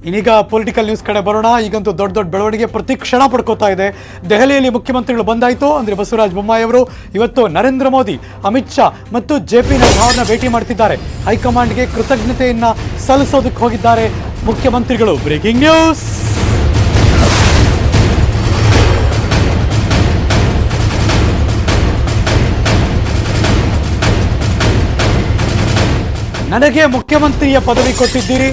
ಇನ್ನೀಗ political news ಕಡೆ ಬರೋಣ. ಈಗಂತೂ ದೊಡ್ಡ ದೊಡ್ಡ ಬೆಳವಣಿಗೆ ಪ್ರತಿ ಕ್ಷಣ ಪಡ್ಕೋತಾ ಇದೆ. ದೆಹಲಿಯಲ್ಲಿ ಮುಖ್ಯಮಂತ್ರಿಗಳು ಬಂದಾಯಿತು ಅಂದರೆ ಬಸವರಾಜ ಬೊಮ್ಮಾಯಿ ಅವರು ಇವತ್ತು ನರೇಂದ್ರ ಮೋದಿ, ಅಮಿತ್ ಶಾ ಮತ್ತು JP ನಡ್ಡಾ ಅವರನ್ನ ಭೇಟಿ ಮಾಡ್ತಿದ್ದಾರೆ. ಹೈಕಮಾಂಡ್ಗೆ ಕೃತಜ್ಞತೆಯನ್ನ ಸಲ್ಲಿಸೋದಕ್ಕೆ ಹೋಗಿದ್ದಾರೆ ಮುಖ್ಯಮಂತ್ರಿಗಳು. Breaking news. ನನಗೆ ಮುಖ್ಯಮಂತ್ರಿಯ ಪದವಿ ಕೊಟ್ಟಿದ್ದೀರಿ,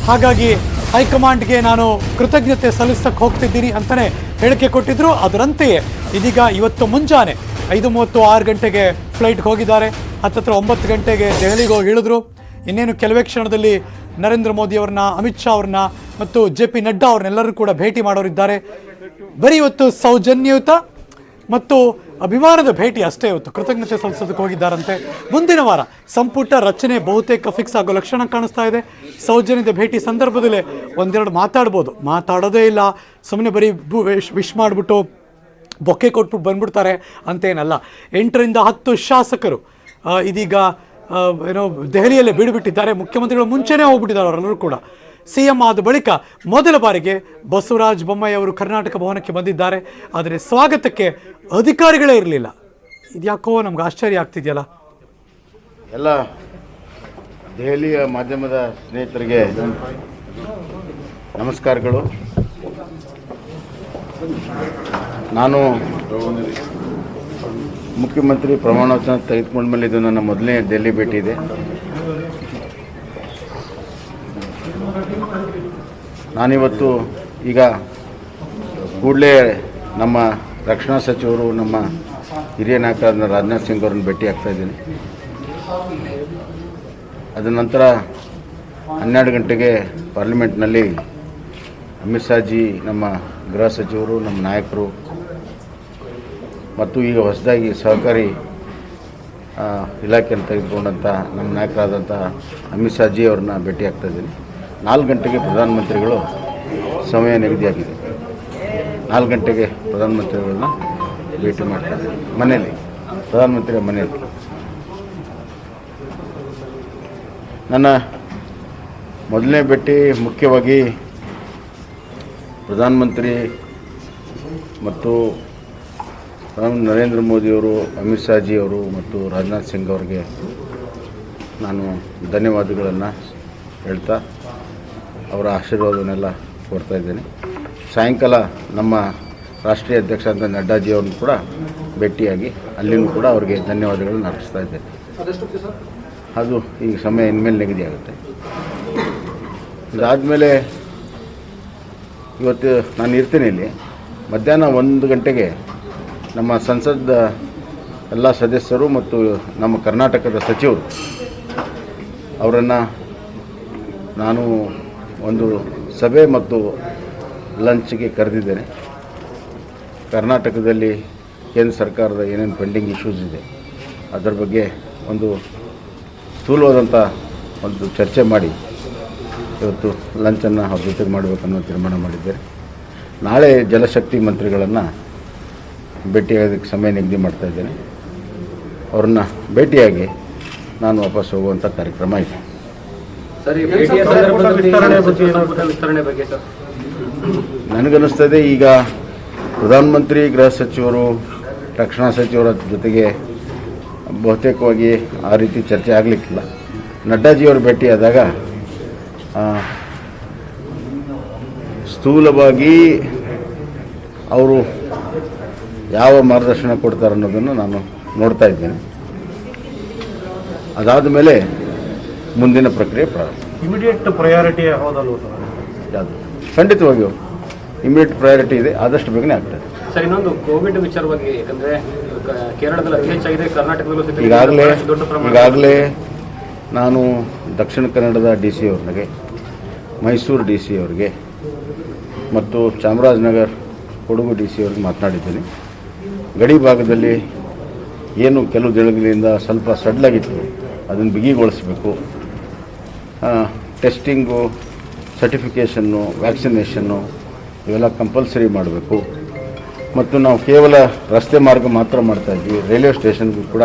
ಹಾಗಾಗಿ ಹೈಕಮಾಂಡ್ಗೆ ನಾನು ಕೃತಜ್ಞತೆ ಸಲ್ಲಿಸಕ್ಕೆ ಹೋಗ್ತಿದ್ದೀನಿ ಅಂತಲೇ ಹೇಳಿಕೆ ಕೊಟ್ಟಿದ್ರು. ಅದರಂತೆಯೇ ಇದೀಗ ಇವತ್ತು ಮುಂಜಾನೆ 5:30 6 ಗಂಟೆಗೆ ಫ್ಲೈಟ್ಗೆ ಹೋಗಿದ್ದಾರೆ. ಹತ್ತತ್ರ 9 ಗಂಟೆಗೆ ದೆಹಲಿಗೆ ಹೋಗಿ ಇಳಿದ್ರು. ಇನ್ನೇನು ಕೆಲವೇ ಕ್ಷಣದಲ್ಲಿ ನರೇಂದ್ರ ಮೋದಿ ಅವ್ರನ್ನ, ಅಮಿತ್ ಶಾ ಅವ್ರನ್ನ ಮತ್ತು JP ನಡ್ಡಾ ಅವ್ರನ್ನೆಲ್ಲರೂ ಕೂಡ ಭೇಟಿ ಮಾಡೋರಿದ್ದಾರೆ. ಬರೀ ಇವತ್ತು ಸೌಜನ್ಯಯುತ ಮತ್ತು ಅಭಿಮಾನದ ಭೇಟಿ ಅಷ್ಟೇ, ಇವತ್ತು ಕೃತಜ್ಞತೆ ಸಲ್ಲಿಸೋದಕ್ಕೆ ಹೋಗಿದ್ದಾರಂತೆ. ಮುಂದಿನ ವಾರ ಸಂಪುಟ ರಚನೆ ಬಹುತೇಕ ಫಿಕ್ಸ್ ಆಗೋ ಲಕ್ಷಣ ಕಾಣಿಸ್ತಾ ಇದೆ. ಸೌಜನ್ಯದ ಭೇಟಿ ಸಂದರ್ಭದಲ್ಲೇ ಒಂದೆರಡು ಮಾತಾಡ್ಬೋದು, ಮಾತಾಡೋದೇ ಇಲ್ಲ, ಸುಮ್ಮನೆ ಬರೀ ವಿಶ್ ಮಾಡಿಬಿಟ್ಟು ಬೊಕ್ಕೆ ಕೊಟ್ಬಿಟ್ಟು ಬಂದ್ಬಿಡ್ತಾರೆ ಅಂತೇನಲ್ಲ. 8 ರಿಂದ 10 ಶಾಸಕರು ಇದೀಗ ಏನೋ ದೆಹಲಿಯಲ್ಲೇ ಬಿಡುಬಿಟ್ಟಿದ್ದಾರೆ. ಮುಖ್ಯಮಂತ್ರಿಗಳು ಮುಂಚೆನೇ ಹೋಗ್ಬಿಟ್ಟಿದ್ದಾರೆ ಅವರೆಲ್ಲರೂ ಕೂಡ. CM ಆದ ಬಳಿಕ ಮೊದಲ ಬಾರಿಗೆ ಬಸವರಾಜ ಬೊಮ್ಮಾಯಿ ಅವರು ಕರ್ನಾಟಕ ಭವನಕ್ಕೆ ಬಂದಿದ್ದಾರೆ. ಆದರೆ ಸ್ವಾಗತಕ್ಕೆ ಅಧಿಕಾರಿಗಳೇ ಇರಲಿಲ್ಲ. ಇದ್ಯಾಕೋ ನಮ್ಗೆ ಆಶ್ಚರ್ಯ ಆಗ್ತಿದೆಯಲ್ಲ. ಎಲ್ಲ ದೆಹಲಿಯ ಮಾಧ್ಯಮದ ಸ್ನೇಹಿತರಿಗೆ ನಮಸ್ಕಾರಗಳು. ನಾನು ಮುಖ್ಯಮಂತ್ರಿ ಪ್ರಮಾಣ ವಚನ ತೆಗೆದುಕೊಂಡ ಮೇಲೆ ಇದು ನನ್ನ ಮೊದಲನೇ ದೆಹಲಿ ಭೇಟಿ ಇದೆ. ನಾನಿವತ್ತು ಈಗ ಕೂಡಲೇ ನಮ್ಮ ರಕ್ಷಣಾ ಸಚಿವರು, ನಮ್ಮ ಹಿರಿಯ ನಾಯಕರಾದ ರಾಜನಾಥ್ ಸಿಂಗ್ ಅವರನ್ನು ಭೇಟಿ ಆಗ್ತಾ ಇದ್ದೀನಿ. ಅದ ನಂತರ 12 ಗಂಟೆಗೆ ಪಾರ್ಲಿಮೆಂಟ್ನಲ್ಲಿ ಅಮಿತ್ ಶಾ ಜಿ, ನಮ್ಮ ಗೃಹ ಸಚಿವರು, ನಮ್ಮ ನಾಯಕರು ಮತ್ತು ಈಗ ಹೊಸದಾಗಿ ಸಹಕಾರಿ ಇಲಾಖೆಯನ್ನು ತೆಗೆದುಕೊಂಡಂಥ ನಮ್ಮ ನಾಯಕರಾದಂಥ ಅಮಿತ್ ಶಾ ಜಿ ಅವ್ರನ್ನ ಭೇಟಿ ಆಗ್ತಾ ಇದ್ದೀನಿ. 4 ಗಂಟೆಗೆ ಪ್ರಧಾನಮಂತ್ರಿಗಳು ಸಮಯ ನಿಗದಿಯಾಗಿದೆ. 4 ಗಂಟೆಗೆ ಪ್ರಧಾನಮಂತ್ರಿಗಳನ್ನ ಭೇಟಿ ಮಾಡ್ತಾ ಇದ್ದೀನಿ ಮನೆಯಲ್ಲಿ, ಪ್ರಧಾನಮಂತ್ರಿಯ ಮನೆಯಲ್ಲಿ. ನನ್ನ ಮೊದಲನೇ ಭೇಟಿ ಮುಖ್ಯವಾಗಿ ಪ್ರಧಾನಮಂತ್ರಿ ಮತ್ತು ನರೇಂದ್ರ ಮೋದಿಯವರು, ಅಮಿತ್ ಶಾ ಜಿ ಅವರು ಮತ್ತು ರಾಜನಾಥ್ ಸಿಂಗ್ ಅವರಿಗೆ ನಾನು ಧನ್ಯವಾದಗಳನ್ನು ಹೇಳ್ತಾ ಅವರ ಆಶೀರ್ವಾದವನ್ನೆಲ್ಲ ಕೊಡ್ತಾ ಇದ್ದೇನೆ. ಸಾಯಂಕಾಲ ನಮ್ಮ ರಾಷ್ಟ್ರೀಯ ಅಧ್ಯಕ್ಷ ಅಂತ ನಡ್ಡಾಜಿ ಅವ್ರನ್ನ ಕೂಡ ಭೇಟಿಯಾಗಿ ಅಲ್ಲಿನೂ ಕೂಡ ಅವರಿಗೆ ಧನ್ಯವಾದಗಳನ್ನು ಅರ್ಪಿಸ್ತಾ ಇದ್ದೇನೆ. ಅದು ಈಗ ಸಮಯ ಇನ್ಮೇಲೆ ನಿಗದಿಯಾಗುತ್ತೆ. ಇದಾದಮೇಲೆ ಇವತ್ತು ನಾನು ಇರ್ತೀನಿ ಇಲ್ಲಿ. ಮಧ್ಯಾಹ್ನ 1 ಗಂಟೆಗೆ ನಮ್ಮ ಸಂಸದ ಎಲ್ಲ ಸದಸ್ಯರು ಮತ್ತು ನಮ್ಮ ಕರ್ನಾಟಕದ ಸಚಿವರು ಅವರನ್ನು ನಾನು ಒಂದು ಸಭೆ ಮತ್ತು ಲಂಚ್ಗೆ ಕರೆದಿದ್ದೇನೆ. ಕರ್ನಾಟಕದಲ್ಲಿ ಕೇಂದ್ರ ಸರ್ಕಾರದ ಏನೇನು ಪೆಂಡಿಂಗ್ ಇಶ್ಯೂಸ್ ಇದೆ ಅದರ ಬಗ್ಗೆ ಒಂದು ಸ್ಥೂಲವಾದಂಥ ಒಂದು ಚರ್ಚೆ ಮಾಡಿ ಇವತ್ತು ಲಂಚನ್ನು ಅವ್ರ ಜೊತೆಗೆ ಮಾಡಬೇಕನ್ನೋ ತೀರ್ಮಾನ ಮಾಡಿದ್ದೇನೆ. ನಾಳೆ ಜಲಶಕ್ತಿ ಮಂತ್ರಿಗಳನ್ನು ಭೇಟಿಯಾಗೋದಕ್ಕೆ ಸಮಯ ನಿಗದಿ ಮಾಡ್ತಾ ಇದ್ದೇನೆ. ಅವ್ರನ್ನ ಭೇಟಿಯಾಗಿ ನಾನು ವಾಪಸ್ ಹೋಗುವಂಥ ಕಾರ್ಯಕ್ರಮ ಇದೆ. ನನಗನ್ನಿಸ್ತದೆ ಈಗ ಪ್ರಧಾನಮಂತ್ರಿ, ಗೃಹ ಸಚಿವರು, ರಕ್ಷಣಾ ಸಚಿವರ ಜೊತೆಗೆ ಬಹುತೇಕವಾಗಿ ಆ ರೀತಿ ಚರ್ಚೆ ಆಗಲಿಕ್ಕಿಲ್ಲ. ನಡ್ಡಾಜಿಯವರು ಭೇಟಿಯಾದಾಗ ಸ್ಥೂಲವಾಗಿ ಅವರು ಯಾವ ಮಾರ್ಗದರ್ಶನ ಕೊಡ್ತಾರೆ ಅನ್ನೋದನ್ನು ನಾನು ನೋಡ್ತಾ ಇದ್ದೇನೆ. ಅದಾದ ಮೇಲೆ ಮುಂದಿನ ಪ್ರಕ್ರಿಯೆ ಪ್ರಾರಂಭ. ಇಮಿಡಿಯೇಟ್ ಪ್ರಯಾರಿಟಿ ಹೌದಲ್ವ ಯಾವುದು? ಖಂಡಿತವಾಗಿಯೂ ಇಮಿಡಿಯೇಟ್ ಪ್ರಯಾರಿಟಿ ಇದೆ, ಆದಷ್ಟು ಬೇಗನೆ ಆಗ್ತದೆ. ಸರ್, ಇನ್ನೊಂದು ಕೋವಿಡ್ ವಿಚಾರವಾಗಿ, ಯಾಕಂದರೆ ಕೇರಳದಲ್ಲಿ ಅತಿ ಹೆಚ್ಚಾಗಿದೆ, ಕರ್ನಾಟಕದಲ್ಲೂ ಈಗಾಗಲೇ ನಾನು ದಕ್ಷಿಣ ಕನ್ನಡದ DC ಅವ್ರಿಗೆ, ಮೈಸೂರು DC ಅವ್ರಿಗೆ ಮತ್ತು ಚಾಮರಾಜನಗರ ಕೊಡಗು DC ಅವ್ರಿಗೆ ಮಾತನಾಡಿದ್ದೀನಿ. ಗಡಿ ಭಾಗದಲ್ಲಿ ಏನು ಕೆಲವು ದಿನಗಳಿಂದ ಸ್ವಲ್ಪ ಸಡ್ಲಾಗಿತ್ತು, ಅದನ್ನು ಬಿಗಿಗೊಳಿಸಬೇಕು. ಟೆಸ್ಟಿಂಗು, ಸರ್ಟಿಫಿಕೇಷನ್ನು, ವ್ಯಾಕ್ಸಿನೇಷನ್ನು ಇವೆಲ್ಲ ಕಂಪಲ್ಸರಿ ಮಾಡಬೇಕು. ಮತ್ತು ನಾವು ಕೇವಲ ರಸ್ತೆ ಮಾರ್ಗ ಮಾತ್ರ ಮಾಡ್ತಾಯಿದ್ವಿ, ರೈಲ್ವೆ ಸ್ಟೇಷನ್ಗೂ ಕೂಡ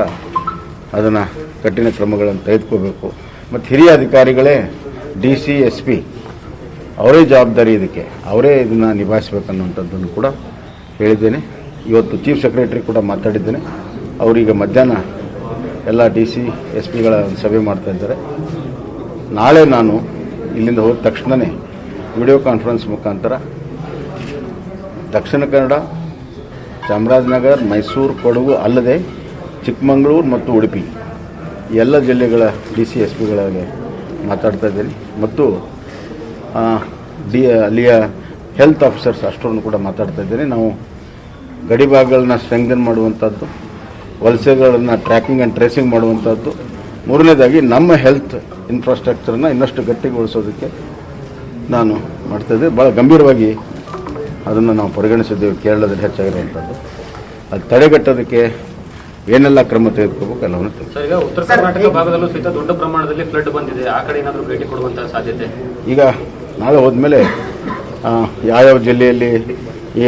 ಅದನ್ನು ಕಠಿಣ ಕ್ರಮಗಳನ್ನು ತೆಗೆದುಕೋಬೇಕು. ಮತ್ತು ಹಿರಿಯ ಅಧಿಕಾರಿಗಳೇ DC SP ಅವರೇ ಜವಾಬ್ದಾರಿ ಇದಕ್ಕೆ, ಅವರೇ ಇದನ್ನು ನಿಭಾಯಿಸಬೇಕನ್ನುವಂಥದ್ದನ್ನು ಕೂಡ ಹೇಳಿದ್ದೇನೆ. ಇವತ್ತು ಚೀಫ್ ಸೆಕ್ರೆಟರಿ ಕೂಡ ಮಾತಾಡಿದ್ದೇನೆ. ಅವರೀಗ ಮಧ್ಯಾಹ್ನ ಎಲ್ಲ DC SP ಗಳ ಸಭೆ ಮಾಡ್ತಾಯಿದ್ದಾರೆ. ನಾಳೆ ನಾನು ಇಲ್ಲಿಂದ ಹೋದ ತಕ್ಷಣವೇ ವಿಡಿಯೋ ಕಾನ್ಫರೆನ್ಸ್ ಮುಖಾಂತರ ದಕ್ಷಿಣ ಕನ್ನಡ, ಚಾಮರಾಜನಗರ, ಮೈಸೂರು, ಕೊಡಗು ಅಲ್ಲದೆ ಚಿಕ್ಕಮಗಳೂರು ಮತ್ತು ಉಡುಪಿ ಎಲ್ಲ ಜಿಲ್ಲೆಗಳ DC SPಗಳಿಗೆ ಮಾತಾಡ್ತಾ ಇದ್ದೀನಿ ಮತ್ತು ಅಲ್ಲಿಯ ಹೆಲ್ತ್ ಆಫೀಸರ್ಸ್ ಅಷ್ಟರನ್ನು ಕೂಡ ಮಾತಾಡ್ತಾ ಇದ್ದೀನಿ. ನಾವು ಗಡಿ ಭಾಗಗಳನ್ನ ಸ್ಟ್ರೆಂಗ್ದನ್ ಮಾಡುವಂಥದ್ದು, ವಲಸೆಗಳನ್ನು ಟ್ರ್ಯಾಕಿಂಗ್ ಆ್ಯಂಡ್ ಟ್ರೇಸಿಂಗ್ ಮಾಡುವಂಥದ್ದು, ಮೂರನೇದಾಗಿ ನಮ್ಮ ಹೆಲ್ತ್ ಇನ್ಫ್ರಾಸ್ಟ್ರಕ್ಚರನ್ನು ಇನ್ನಷ್ಟು ಗಟ್ಟಿಗೊಳಿಸೋದಕ್ಕೆ ನಾನು ಮಾಡ್ತಾಯಿದ್ದೆ. ಭಾಳ ಗಂಭೀರವಾಗಿ ಅದನ್ನು ನಾವು ಪರಿಗಣಿಸಿದ್ದೇವೆ. ಕೇರಳದಲ್ಲಿ ಹೆಚ್ಚಾಗಿರುವಂಥದ್ದು ಅದು ತಡೆಗಟ್ಟೋದಕ್ಕೆ ಏನೆಲ್ಲ ಕ್ರಮ ತೆಗೆದುಕೋಬೇಕು ಎಲ್ಲವನ್ನು ಸರ್, ಈಗ ಉತ್ತರ ಕರ್ನಾಟಕ ಭಾಗದಲ್ಲೂ ಸಹಿತ ದೊಡ್ಡ ಪ್ರಮಾಣದಲ್ಲಿ ಫ್ಲಡ್ ಬಂದಿದೆ. ಆ ಕಡೆ ಏನಾದರೂ ಭೇಟಿ ಕೊಡುವಂತಹ ಸಾಧ್ಯತೆ? ಈಗ ನಾಳೆ ಹೋದ್ಮೇಲೆ ಯಾವ್ಯಾವ ಜಿಲ್ಲೆಯಲ್ಲಿ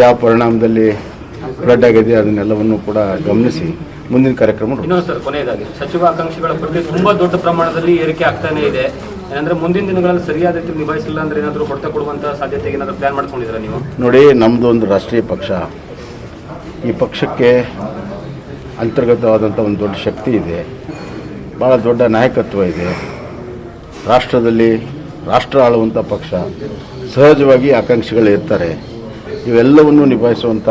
ಯಾವ ಪರಿಣಾಮದಲ್ಲಿ ಫ್ಲಡ್ ಆಗಿದೆ ಅದನ್ನೆಲ್ಲವನ್ನು ಕೂಡ ಗಮನಿಸಿ ಮುಂದಿನ ಕಾರ್ಯಕ್ರಮ. ಇನ್ನೊಂದು ಸರ್, ಕೊನೆಯದಾಗಿ ಸಚಿವಾಕಾಂಕ್ಷಿಗಳ ಪಟ್ಟಿ ತುಂಬಾ ದೊಡ್ಡ ಪ್ರಮಾಣದಲ್ಲಿ ಏರಿಕೆ ಆಗ್ತಾನೆ ಇದೆ. ಏನಂದ್ರೆ ಮುಂದಿನ ದಿನಗಳಲ್ಲಿ ಸರಿಯಾದ ರೀತಿ ನಿಭಾಯಿಸಿಲ್ಲ ಅಂದ್ರೆ ಏನಾದರೂ ಹೊಡೆತ ಕೊಡುವಂತಹ ಸಾಧ್ಯತೆ ಏನಾದರೂ ಪ್ಲಾನ್ ಮಾಡ್ಕೊಂಡಿದ್ದೀರಾ ನೀವು? ನೋಡಿ, ನಮ್ಮದು ಒಂದು ರಾಷ್ಟ್ರೀಯ ಪಕ್ಷ. ಈ ಪಕ್ಷಕ್ಕೆ ಅಂತರ್ಗತವಾದಂಥ ಒಂದು ದೊಡ್ಡ ಶಕ್ತಿ ಇದೆ, ಭಾಳ ದೊಡ್ಡ ನಾಯಕತ್ವ ಇದೆ. ರಾಷ್ಟ್ರದಲ್ಲಿ ರಾಷ್ಟ್ರ ಆಳುವಂಥ ಪಕ್ಷ, ಸಹಜವಾಗಿ ಆಕಾಂಕ್ಷಿಗಳು ಇರ್ತಾರೆ. ಇವೆಲ್ಲವನ್ನು ನಿಭಾಯಿಸುವಂಥ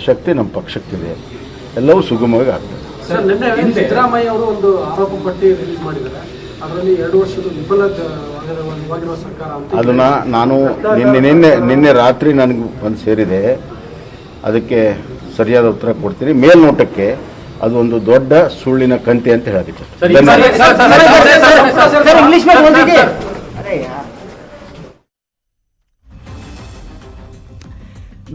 ಶಕ್ತಿ ನಮ್ಮ ಪಕ್ಷಕ್ಕಿದೆ. ಎಲ್ಲವೂ ಸುಗಮವಾಗಿ ಆಗ್ತದೆ. ಸರ್, ನಿನ್ನೆ ಸಿದ್ದರಾಮಯ್ಯ ಅವರು ಒಂದು ಆರೋಪ ಪಟ್ಟಿ ರಿಲೀಸ್ ಮಾಡಿದ್ದಾರೆ. ಅದರಲ್ಲಿ 2 ವರ್ಷದ ವಿಫಲವಾಗಿರುವ ಸರ್ಕಾರ ಅಂತ. ಅದನ್ನು ನಾನು ನಿನ್ನೆ ರಾತ್ರಿ ನನಗೆ ಬಂದು ಸೇರಿದೆ. ಅದಕ್ಕೆ ಸರಿಯಾದ ಉತ್ತರ ಕೊಡ್ತೀನಿ. ಮೇಲ್ನೋಟಕ್ಕೆ ಅದು ಒಂದು ದೊಡ್ಡ ಸುಳ್ಳಿನ ಕಂತೆ ಅಂತ ಹೇಳಬೇಕು.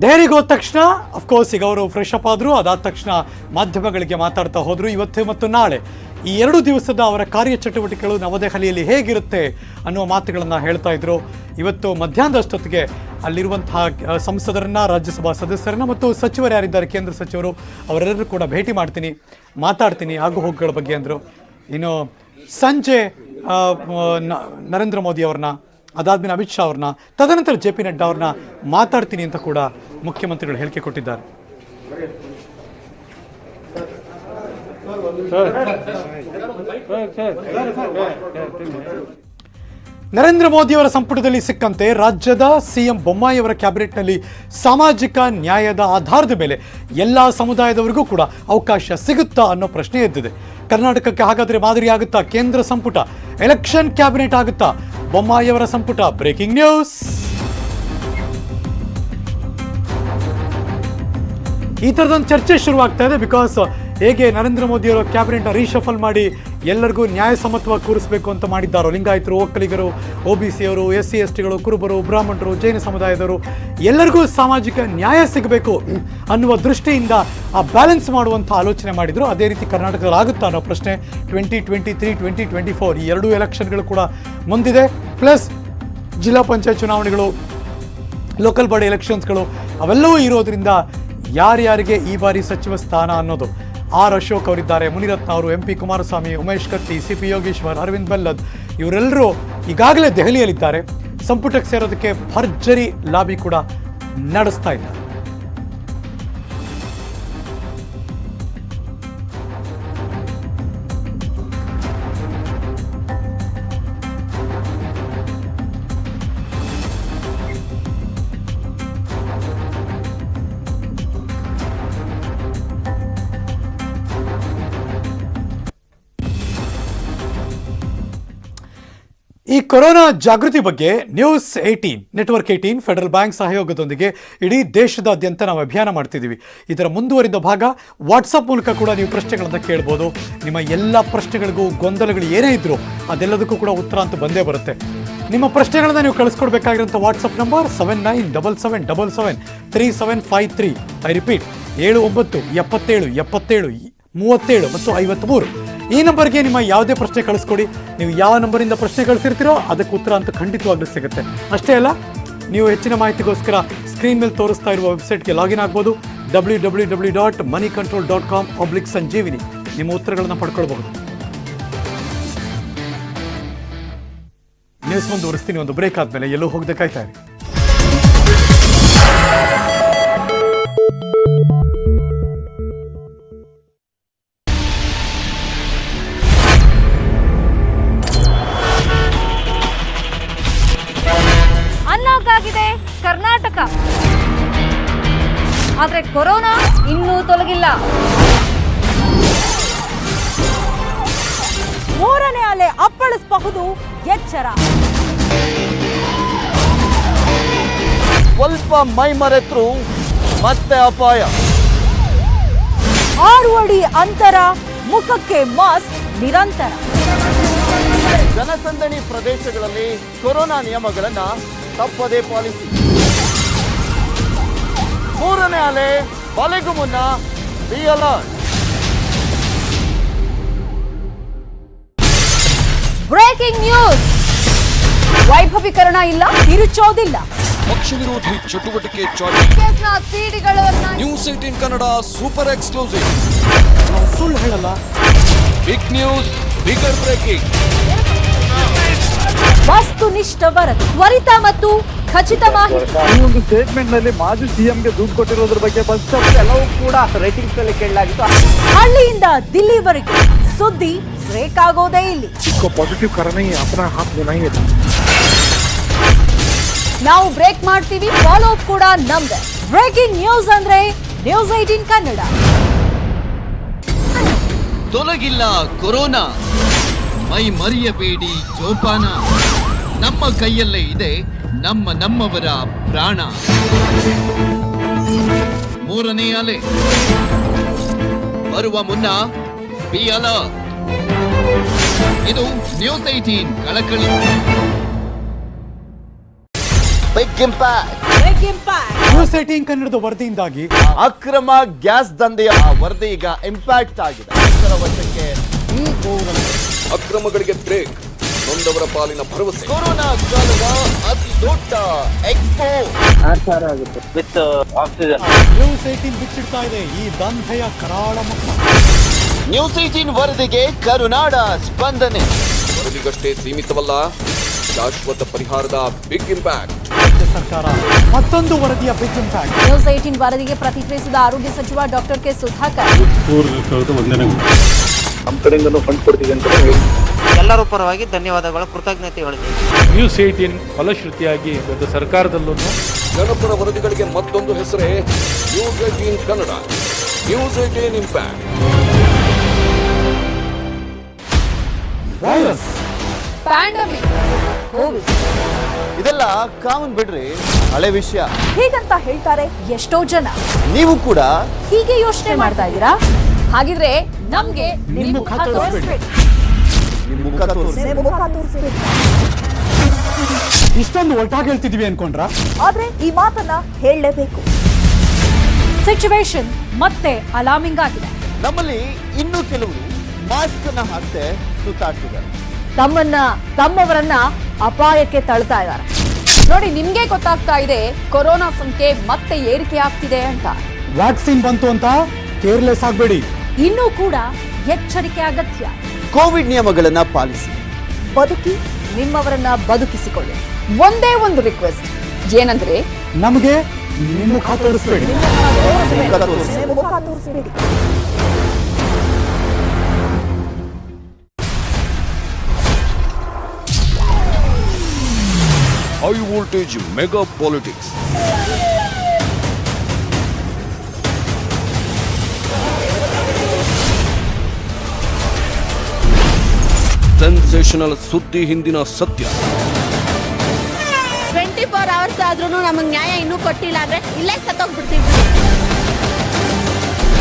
ದೆಹಲಿಗೆ ಹೋದ ತಕ್ಷಣ ಅಫ್ಕೋರ್ಸ್ ಈಗ ಅವರು ಫ್ರೆಶ್ ಅಪ್ ಆದರು. ಅದಾದ ತಕ್ಷಣ ಮಾಧ್ಯಮಗಳಿಗೆ ಮಾತಾಡ್ತಾ ಹೋದರು. ಇವತ್ತು ಮತ್ತು ನಾಳೆ ಈ 2 ದಿವಸದ ಅವರ ಕಾರ್ಯಚಟುವಟಿಕೆಗಳು ನವದೆಹಲಿಯಲ್ಲಿ ಹೇಗಿರುತ್ತೆ ಅನ್ನುವ ಮಾತುಗಳನ್ನು ಹೇಳ್ತಾ ಇದ್ರು. ಇವತ್ತು ಮಧ್ಯಾಹ್ನದಷ್ಟೊತ್ತಿಗೆ ಅಲ್ಲಿರುವಂತಹ ಸಂಸದರನ್ನ, ರಾಜ್ಯಸಭಾ ಸದಸ್ಯರನ್ನ ಮತ್ತು ಸಚಿವರು ಯಾರಿದ್ದಾರೆ, ಕೇಂದ್ರ ಸಚಿವರು, ಅವರೆಲ್ಲರೂ ಕೂಡ ಭೇಟಿ ಮಾಡ್ತೀನಿ, ಮಾತಾಡ್ತೀನಿ ಆಗು ಹೋಗುಗಳ ಬಗ್ಗೆ ಅಂದರು. ಇನ್ನು ಸಂಜೆ ನರೇಂದ್ರ ಮೋದಿ ಅವ್ರನ್ನ, ಅದಾದ್ಮೇಲೆ ಅಮಿತ್ ಶಾ ಅವ್ರನ್ನ, ತದನಂತರ JP ನಡ್ಡಾ ಅವ್ರನ್ನ ಮಾತಾಡ್ತೀನಿ ಅಂತ ಕೂಡ ಮುಖ್ಯಮಂತ್ರಿಗಳು ಹೇಳಿಕೆ ಕೊಟ್ಟಿದ್ದಾರೆ. ನರೇಂದ್ರ ಮೋದಿ ಅವರ ಸಂಪುಟದಲ್ಲಿ ಸಿಕ್ಕಂತೆ ರಾಜ್ಯದ CM ಬೊಮ್ಮಾಯಿ ಅವರ ಕ್ಯಾಬಿನೆಟ್ನಲ್ಲಿ ಸಾಮಾಜಿಕ ನ್ಯಾಯದ ಆಧಾರದ ಮೇಲೆ ಎಲ್ಲ ಸಮುದಾಯದವರಿಗೂ ಕೂಡ ಅವಕಾಶ ಸಿಗುತ್ತಾ ಅನ್ನೋ ಪ್ರಶ್ನೆ ಎದ್ದಿದೆ. ಕರ್ನಾಟಕಕ್ಕೆ ಹಾಗಾದರೆ ಮಾದರಿ ಆಗುತ್ತಾ ಕೇಂದ್ರ ಸಂಪುಟ? ಎಲೆಕ್ಷನ್ ಕ್ಯಾಬಿನೆಟ್ ಆಗುತ್ತಾ ಬೊಮ್ಮಾಯಿ ಅವರ ಸಂಪುಟ? Breaking news. ಈ ಥರದೊಂದು ಚರ್ಚೆ ಶುರುವಾಗ್ತಾ ಇದೆ. ಬಿಕಾಸ್ ಹೇಗೆ ನರೇಂದ್ರ ಮೋದಿ ಅವರ ಕ್ಯಾಬಿನೆಟ್ನ ರೀಶಫಲ್ ಮಾಡಿ ಎಲ್ಲರಿಗೂ ನ್ಯಾಯಸಮ್ಮತವಾಗಿ ಕೂರಿಸಬೇಕು ಅಂತ ಮಾಡಿದ್ದಾರೋ, ಲಿಂಗಾಯತರು, ಒಕ್ಕಲಿಗರು, OBC ಅವರು, SC STಗಳು, ಕುರುಬರು, ಬ್ರಾಹ್ಮಣರು, ಜೈನ ಸಮುದಾಯದವರು ಎಲ್ಲರಿಗೂ ಸಾಮಾಜಿಕ ನ್ಯಾಯ ಸಿಗಬೇಕು ಅನ್ನುವ ದೃಷ್ಟಿಯಿಂದ ಆ ಬ್ಯಾಲೆನ್ಸ್ ಮಾಡುವಂಥ ಆಲೋಚನೆ ಮಾಡಿದರು. ಅದೇ ರೀತಿ ಕರ್ನಾಟಕದಲ್ಲಿ ಆಗುತ್ತಾ ಅನ್ನೋ ಪ್ರಶ್ನೆ. 2023, 2024 ಈ 2 ಎಲೆಕ್ಷನ್ಗಳು ಕೂಡ ಮುಂದಿದೆ. ಪ್ಲಸ್ ಜಿಲ್ಲಾ ಪಂಚಾಯತ್ ಚುನಾವಣೆಗಳು, ಲೋಕಲ್ ಬಾಡಿ ಎಲೆಕ್ಷನ್ಸ್ಗಳು ಅವೆಲ್ಲವೂ ಇರೋದ್ರಿಂದ ಯಾರ್ಯಾರಿಗೆ ಈ ಬಾರಿ ಸಚಿವ ಸ್ಥಾನ ಅನ್ನೋದು. ಆರ್ ಅಶೋಕ್ ಅವರಿದ್ದಾರೆ, ಮುನಿರತ್ನ ಅವರು, MP ಕುಮಾರಸ್ವಾಮಿ, ಉಮೇಶ್ ಕತ್ತಿ, CP ಯೋಗೇಶ್ವರ್, ಅರವಿಂದ್ ಬೆಲ್ಲದ್ ಇವರೆಲ್ಲರೂ ಈಗಾಗಲೇ ದೆಹಲಿಯಲ್ಲಿದ್ದಾರೆ. ಸಂಪುಟಕ್ಕೆ ಸೇರೋದಕ್ಕೆ ಭರ್ಜರಿ ಲಾಬಿ ಕೂಡ ನಡೆಸ್ತಾ ಇದ್ದಾರೆ. ಈ ಕೊರೋನಾ ಜಾಗೃತಿ ಬಗ್ಗೆ ನ್ಯೂಸ್ 18 ನೆಟ್ವರ್ಕ್ 18 ಫೆಡರಲ್ ಬ್ಯಾಂಕ್ ಸಹಯೋಗದೊಂದಿಗೆ ಇಡೀ ದೇಶದಾದ್ಯಂತ ನಾವು ಅಭಿಯಾನ ಮಾಡ್ತಿದ್ದೀವಿ. ಇದರ ಮುಂದುವರಿದ ಭಾಗ ವಾಟ್ಸಪ್ ಮೂಲಕ ಕೂಡ ನೀವು ಪ್ರಶ್ನೆಗಳನ್ನು ಕೇಳ್ಬೋದು. ನಿಮ್ಮ ಎಲ್ಲ ಪ್ರಶ್ನೆಗಳಿಗೂ ಗೊಂದಲಗಳು ಏನೇ ಇದ್ರೂ ಅದೆಲ್ಲದಕ್ಕೂ ಕೂಡ ಉತ್ತರ ಅಂತ ಬಂದೇ ಬರುತ್ತೆ. ನಿಮ್ಮ ಪ್ರಶ್ನೆಗಳನ್ನು ನೀವು ಕಳಿಸ್ಕೊಡ್ಬೇಕಾಗಿರೋಂಥ ವಾಟ್ಸಪ್ ನಂಬರ್ 7977773753. ಐ ರಿಪೀಟ್ 79 77 77 37 ಮತ್ತು 53. ಈ ನಂಬರ್ಗೆ ನಿಮ್ಮ ಯಾವುದೇ ಪ್ರಶ್ನೆ ಕಳಿಸ್ಕೊಡಿ. ನೀವು ಯಾವ ನಂಬರಿಂದ ಪ್ರಶ್ನೆ ಕಳಿಸಿರ್ತೀರೋ ಅದಕ್ಕೆ ಉತ್ತರ ಅಂತ ಖಂಡಿತವಾಗ್ಲೂ ಸಿಗುತ್ತೆ. ಅಷ್ಟೇ ಅಲ್ಲ, ನೀವು ಹೆಚ್ಚಿನ ಮಾಹಿತಿಗೋಸ್ಕರ ಸ್ಕ್ರೀನ್ ಮೇಲೆ ತೋರಿಸ್ತಾ ಇರುವ ವೆಬ್ಸೈಟ್ಗೆ ಲಾಗಿನ್ ಆಗ್ಬೋದು. www.moneycontrol.com/ಸಂಜೀವಿನಿ. ನಿಮ್ಮ ಉತ್ತರಗಳನ್ನು ಪಡ್ಕೊಳ್ಬಹುದು. ನ್ಯೂಸ್ ಮುಂದುವರಿಸ್ತೀನಿ. ಒಂದು ಬ್ರೇಕ್ ಆದ್ಮೇಲೆ ಎಲ್ಲೂ ಹೋಗದೆ ಕಾಯ್ತಾ ಇರಿ. ಅನ್ಲಾಕ್ ಆಗಿದೆ ಕರ್ನಾಟಕ, ಆದ್ರೆ ಕೊರೋನಾ ಇನ್ನೂ ತೊಲಗಿಲ್ಲ. ಮೂರನೇ ಅಲೆ ಅಪ್ಪಳಿಸಬಹುದು, ಎಚ್ಚರ. ಸ್ವಲ್ಪ ಮೈ ಮರೆತರು ಮತ್ತೆ ಅಪಾಯ. 6 ಅಡಿ ಅಂತರ, ಮುಖಕ್ಕೆ ಮಾಸ್ಕ್ ನಿರಂತರ. ಜನಸಂದಣಿ ಪ್ರದೇಶಗಳಲ್ಲಿ ಕೊರೋನಾ ನಿಯಮಗಳನ್ನ ತಪ್ಪದೇ ಪಾಲಿಸಿ. ಮೂರನೇ ಅಲೆ ಬಲೆಗೂ ಮುನ್ನ ಬಿ ಅಲರ್ಟ್. Breaking news. ವೈಭವೀಕರಣ ಇಲ್ಲ, ತಿರುಚೋದಿಲ್ಲ. ಪಕ್ಷ ವಿರೋಧಿ ಚಟುವಟಿಕೆ ಚಾಟಿ. ಕೇಸ್ನ ಸಿಡಿಗಳನ್ನ ನ್ಯೂಸ್ 18 ಕನ್ನಡ ಸೂಪರ್ ಎಕ್ಸ್ಕ್ಲೂಸಿವ್. ನಾವು ಸುಳ್ಳು ಹೇಳಲ್ಲ. Big news, bigger breaking. ವಸ್ತುನಿಷ್ಠ ವರದಿ, ತ್ವರಿತ ಮತ್ತು ಖಚಿತ ಮಾಹಿತಿ. ಈ ಒಂದು ಸ್ಟೇಟ್ಮೆಂಟ್ ನಲ್ಲಿ ಮಾಜಿ ಸಿಎಂಗೆ ದುಡ್ಡು ಕೊಟ್ಟಿರೋದ್ರ ಬಗ್ಗೆ ಫಸ್ಟ್ ಎಲ್ಲವೂ ಕೂಡ ರೇಟಿಂಗ್ಸ್ ಅಲ್ಲಿ ಕೇಳಲಾಗಿತ್ತು. ಹಳ್ಳಿಯಿಂದ ದಿಲ್ಲಿವರೆಗೆ ಸುದ್ದಿ ಬ್ರೇಕ್ ಆಗೋದೇ ಇಲ್ಲಿ. ಪಾಸಿಟಿವ್ ಕಾರಣ ಅಪನಾ ಹಾತ್ नहीं है. ನಾವು ಬ್ರೇಕ್ ಮಾಡ್ತೀವಿ, ಫಾಲೋ ಅಪ್ ಕೂಡ ನಮ್ದೆ. ಬ್ರೇಕಿಂಗ್ ನ್ಯೂಸ್ ಅಂದ್ರೆ ನ್ಯೂಸ್ 18 ಕನ್ನಡ. ತೊಲಗಿಲ್ಲ ಕೊರೋನಾ, ಮೈ ಮರೆಯಬೇಡಿ ಜೋಪಾನ. ನಮ್ಮ ಕೈಯಲ್ಲೇ ಇದೆ ನಮ್ಮವರ ಪ್ರಾಣ. ಮೂರನೇ ಅಲೆ ಬರುವ ಮುನ್ನ ಬಿ ಅಲರ್ಟ್. ಇದು ನ್ಯೂಸ್ 18 ಕಳಕಳಿ. Big impact. ನ್ಯೂಸ್ 18 ಕನ್ನಡದ ವರದಿಯಿಂದಾಗಿ ಅಕ್ರಮ ಗ್ಯಾಸ್ ದಂಧೆಯ ವರದಿ ಈಗ ಇಂಪ್ಯಾಕ್ಟ್ ಆಗಿದೆ. ಇದರ ವಶಕ್ಕೆ ಈ ಗೋವನ್ನು ಅಕ್ರಮಗಳಿಗೆ ಬ್ರೇಕ್, ನೊಂದವರ ಪಾಲಿನ ಭರವಸೆ. ಕೊರೋನಾ ಕಾಲದ ಅತಿ ದೊಡ್ಡ ಎಕ್ಸ್ಪೋ. With oxygen. ನ್ಯೂಸ್ 18 ಬಿಚ್ಚಿಡ್ತಾ ಇದೆ ಈ ದಂಧೆಯ ಕರಾಳ ಮುಖ. ನ್ಯೂಸ್ 18 ವರದಿಗೆ ಕರುನಾಡ ಸ್ಪಂದನೆ. ವರದಿಗಷ್ಟೇ ಸೀಮಿತವಲ್ಲ, ಶಾಶ್ವತ ಪರಿಹಾರದ ಬಿಗ್ ಇಂಪ್ಯಾಕ್ಟ್. ರಾಜ್ಯ ಸರ್ಕಾರ ಮತ್ತೊಂದು ವರದಿಯ ಬಿಗ್ ಇಂಪ್ಯಾಕ್ಟ್. ನ್ಯೂಸ್ 18 ವರದಿಗೆ ಪ್ರತಿಕ್ರಿಯಿಸಿದ ಆರೋಗ್ಯ ಸಚಿವ ಡಾಕ್ಟರ್ ಕೆ ಸುಧಾಕರ್. ನಮ್ಮ ಕಡೆಯಿಂದನೂ ಫಂಡ್ ಕೊಡ್ತೀವಿ ಅಂತ ಎಲ್ಲರ ಪರವಾಗಿ ಧನ್ಯವಾದಗಳು, ಕೃತಜ್ಞತೆ ಹೇಳ್ತೀನಿ. ನ್ಯೂಸ್ 18 ಫಲಶ್ರುತಿಯಾಗಿ ಇವತ್ತು ಸರ್ಕಾರದಲ್ಲೂ ಜನಪರ ವರದಿಗಳಿಗೆ ಮತ್ತೊಂದು ಹೆಸರೇ news 18 Kannada, news 18 impact. Virus, pandemic, Covid ಇದೆಲ್ಲ ಕಾಮನ್ ಬಿಡ್ರಿ, ಹಳೆ ವಿಷಯ. ಹೀಗಂತ ಹೇಳ್ತಾರೆ ಎಷ್ಟೋ ಜನ. ನೀವು ಕೂಡ ಹೀಗೆ ಯೋಚನೆ ಮಾಡ್ತಾ ಇದ್ದೀರಾ? ಹಾಗಿದ್ರೆ ನಮ್ಗೆ ನಿಮ್ಮ ಮುಖ ತೋರಿಸ್ಬೇಡಿ. ನಿಮ್ಮ ಮುಖ ತೋರಿಸಿ. ಇಷ್ಟೊಂದು ಒಟ್ಟಾಗಿ ಹೇಳ್ತಿದೀವಿ ಅನ್ಕೊಂಡ್ರ? ಆದ್ರೆ ಈ ಮಾತನ್ನ ಹೇಳಲೇಬೇಕು. ಸಿಚುವೇಶನ್ ಮತ್ತೆ ಅಲಾರ್ಮಿಂಗ್ ಆಗಿದೆ. ನಮ್ಮಲ್ಲಿ ಇನ್ನೂ ಕೆಲವರು ಮಾಸ್ಕ್ ಅನ್ನ ಹಾಕದೆ ಸುತ್ತಾಡ್ತಿದ್ದಾರೆ. ತಮ್ಮವರನ್ನ ಅಪಾಯಕ್ಕೆ ತಳ್ತಾ ಇದ್ದಾರೆ. ನೋಡಿ, ನಿಮ್ಗೆ ಗೊತ್ತಾಗ್ತಾ ಇದೆ ಕೊರೋನಾ ಸಂಖ್ಯೆ ಮತ್ತೆ ಏರಿಕೆ ಆಗ್ತಿದೆ ಅಂತ. ವ್ಯಾಕ್ಸಿನ್ ಬಂತು ಅಂತ ಕೇರ್ಲೆಸ್ ಆಗಬೇಡಿ. ಇನ್ನೂ ಕೂಡ ಎಚ್ಚರಿಕೆ ಅಗತ್ಯ. ಕೋವಿಡ್ ನಿಯಮಗಳನ್ನ ಪಾಲಿಸಿ, ಬದುಕಿ ನಿಮ್ಮವರನ್ನ ಬದುಕಿಸಿಕೊಳ್ಳಿ. ಒಂದೇ ಒಂದು ರಿಕ್ವೆಸ್ಟ್ ಏನಂದ್ರೆ, ನಮಗೆ ನಿಮ್ಮ ಮುಖ ತೋರಿಸ್ಬೇಡಿ. ಮುಖ ತೋರಿಸಿ. High voltage mega politics. Sensational ಸುದ್ದಿ ಹಿಂದಿನ ಸತ್ಯ. 24 ಅವರ್ಸ್ ಆದ್ರೂ ನಮಗೆ ನ್ಯಾಯ ಇನ್ನೂ ಕೊಟ್ಟಿಲ್ಲ ಅಂದ್ರೆ ಇಲ್ಲೇ ಸತ್ತೋಗ್ಬಿಡ್ತೀವಿ.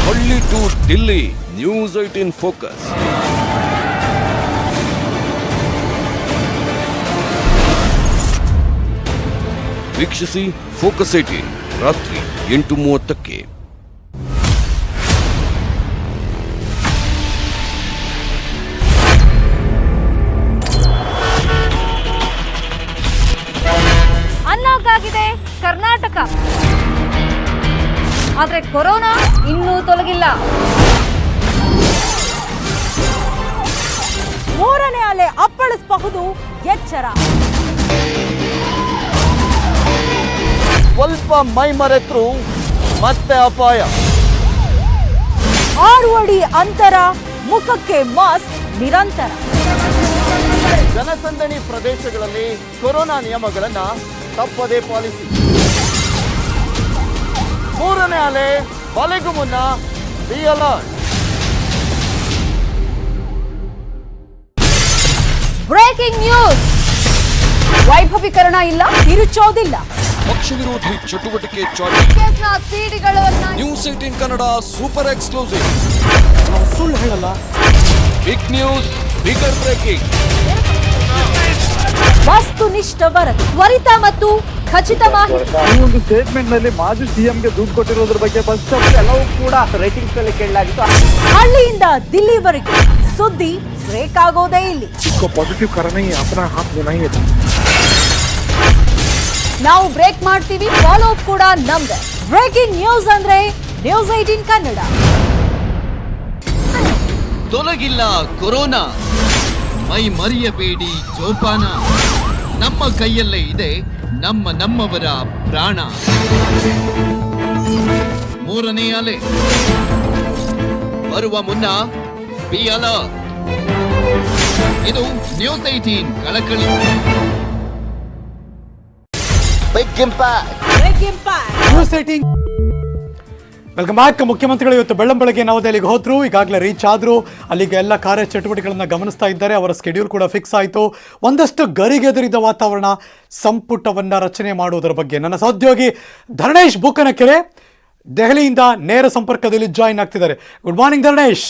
ಹಳ್ಳಿ ಟು ಡಿಲ್ಲಿ, ನ್ಯೂಸ್ 18 ಫೋಕಸ್. ವೀಕ್ಷಿಸಿ ಫೋಕಸ್ 18 ರಾತ್ರಿ 8:30ಕ್ಕೆ. ಅನ್ಲಾಕ್ ಆಗಿದೆ ಕರ್ನಾಟಕ, ಆದ್ರೆ ಕೊರೋನಾ ಇನ್ನೂ ತೊಲಗಿಲ್ಲ. ಮೂರನೇ ಅಲೆ ಅಪ್ಪಳಿಸಬಹುದು, ಎಚ್ಚರ. ಸ್ವಲ್ಪ ಮೈ ಮರೆತರು ಮತ್ತೆ ಅಪಾಯ. 6 ಅಡಿ ಅಂತರ, ಮುಖಕ್ಕೆ ಮಾಸ್ಕ್ ನಿರಂತರ. ಜನಸಂದಣಿ ಪ್ರದೇಶಗಳಲ್ಲಿ ಕೊರೋನಾ ನಿಯಮಗಳನ್ನ ತಪ್ಪದೇ ಪಾಲಿಸಿ. 3ನೇ ಅಲೆ ಬಲೆಗೂ ಮುನ್ನ ಬಿ ಅಲರ್ಟ್. Breaking news. ವೈಭವೀಕರಣ ಇಲ್ಲ, ತಿರುಚೋದಿಲ್ಲ. ಪಕ್ಷ ವಿರೋಧಿ ಚಟುವಟಿಕೆ ಚಾಟಿ. ಕೇಸ್ನ ಸಿಡಿಗಳನ್ನ ನ್ಯೂಸ್ 18 ಕನ್ನಡ ಸೂಪರ್ ಎಕ್ಸ್ಕ್ಲೂಸಿವ್. ಸುಳ್ಳು ಹೇಳಲ್ಲ. Big news, bigger breaking. ವಸ್ತುನಿಷ್ಠ ವರದಿ, ತ್ವರಿತ ಮತ್ತು ಖಚಿತ ಮಾಹಿತಿ. ಈ ಒಂದು ಸ್ಟೇಟ್ಮೆಂಟ್ ನಲ್ಲಿ ಮಾಜಿ ಸಿಎಂಗೆ ದುಡ್ಡು ಕೊಟ್ಟಿರೋದ್ರ ಬಗ್ಗೆ ಫಸ್ಟ್ ಎಲ್ಲವೂ ಕೂಡ ರೇಟಿಂಗ್ಸ್ ಅಲ್ಲಿ ಕೇಳಲಾಗಿತ್ತು. ಹಳ್ಳಿಯಿಂದ ದಿಲ್ಲಿವರೆಗೆ ಸುದ್ದಿ ಬ್ರೇಕ್ ಆಗೋದೇ ಇಲ್ಲಿ. ಪಾಸಿಟಿವ್ ಕಾರಣ ಅಪನಾ ಹಾತ್ नहीं है. ನಾವು ಬ್ರೇಕ್ ಮಾಡ್ತೀವಿ, ಫಾಲೋ ಅಪ್ ಕೂಡ ನಮ್ದೆ. ಬ್ರೇಕಿಂಗ್ ನ್ಯೂಸ್ ಅಂದ್ರೆ ನ್ಯೂಸ್ 18 ಕನ್ನಡ. ತೊಲಗಿಲ್ಲ ಕೊರೋನಾ, ಮೈ ಮರೆಯಬೇಡಿ ಜೋಪಾನ. ನಮ್ಮ ಕೈಯಲ್ಲೇ ಇದೆ ನಮ್ಮವರ ಪ್ರಾಣ. 3ನೇ ಅಲೆ ಬರುವ ಮುನ್ನ ಬಿ ಅಲರ್ಟ್. ಇದು ನ್ಯೂಸ್ 18 ಕಳಕಳಿ. Big impact. News 18 welcome back. ಮುಖ್ಯಮಂತ್ರಿಗಳು ಇವತ್ತು ಬೆಳ್ಳಂಬೆಳಗ್ಗೆ ನವದೆಹಲಿಗೆ ಹೋದ್ರು, ಈಗಾಗಲೇ ರೀಚ್ ಆದ್ರು. ಅಲ್ಲಿಗೆ ಎಲ್ಲ ಕಾರ್ಯ ಚಟುವಟಿಕೆಗಳನ್ನ ಗಮನಿಸ್ತಾ ಇದ್ದಾರೆ. ಅವರ ಸ್ಕೆಡ್ಯೂಲ್ ಕೂಡ ಫಿಕ್ಸ್ ಆಯಿತು. ಒಂದಷ್ಟು ಗರಿಗೆದರಿದ ವಾತಾವರಣ, ಸಂಪುಟವನ್ನ ರಚನೆ ಮಾಡುವುದರ ಬಗ್ಗೆ ನನ್ನ ಸಹೋದ್ಯೋಗಿ ಧರಣೇಶ್ ಬೂಕನಕೆರೆ ದೆಹಲಿಯಿಂದ ನೇರ ಸಂಪರ್ಕದಲ್ಲಿ ಜಾಯಿನ್ ಆಗ್ತಿದ್ದಾರೆ. Good morning Dharanesh.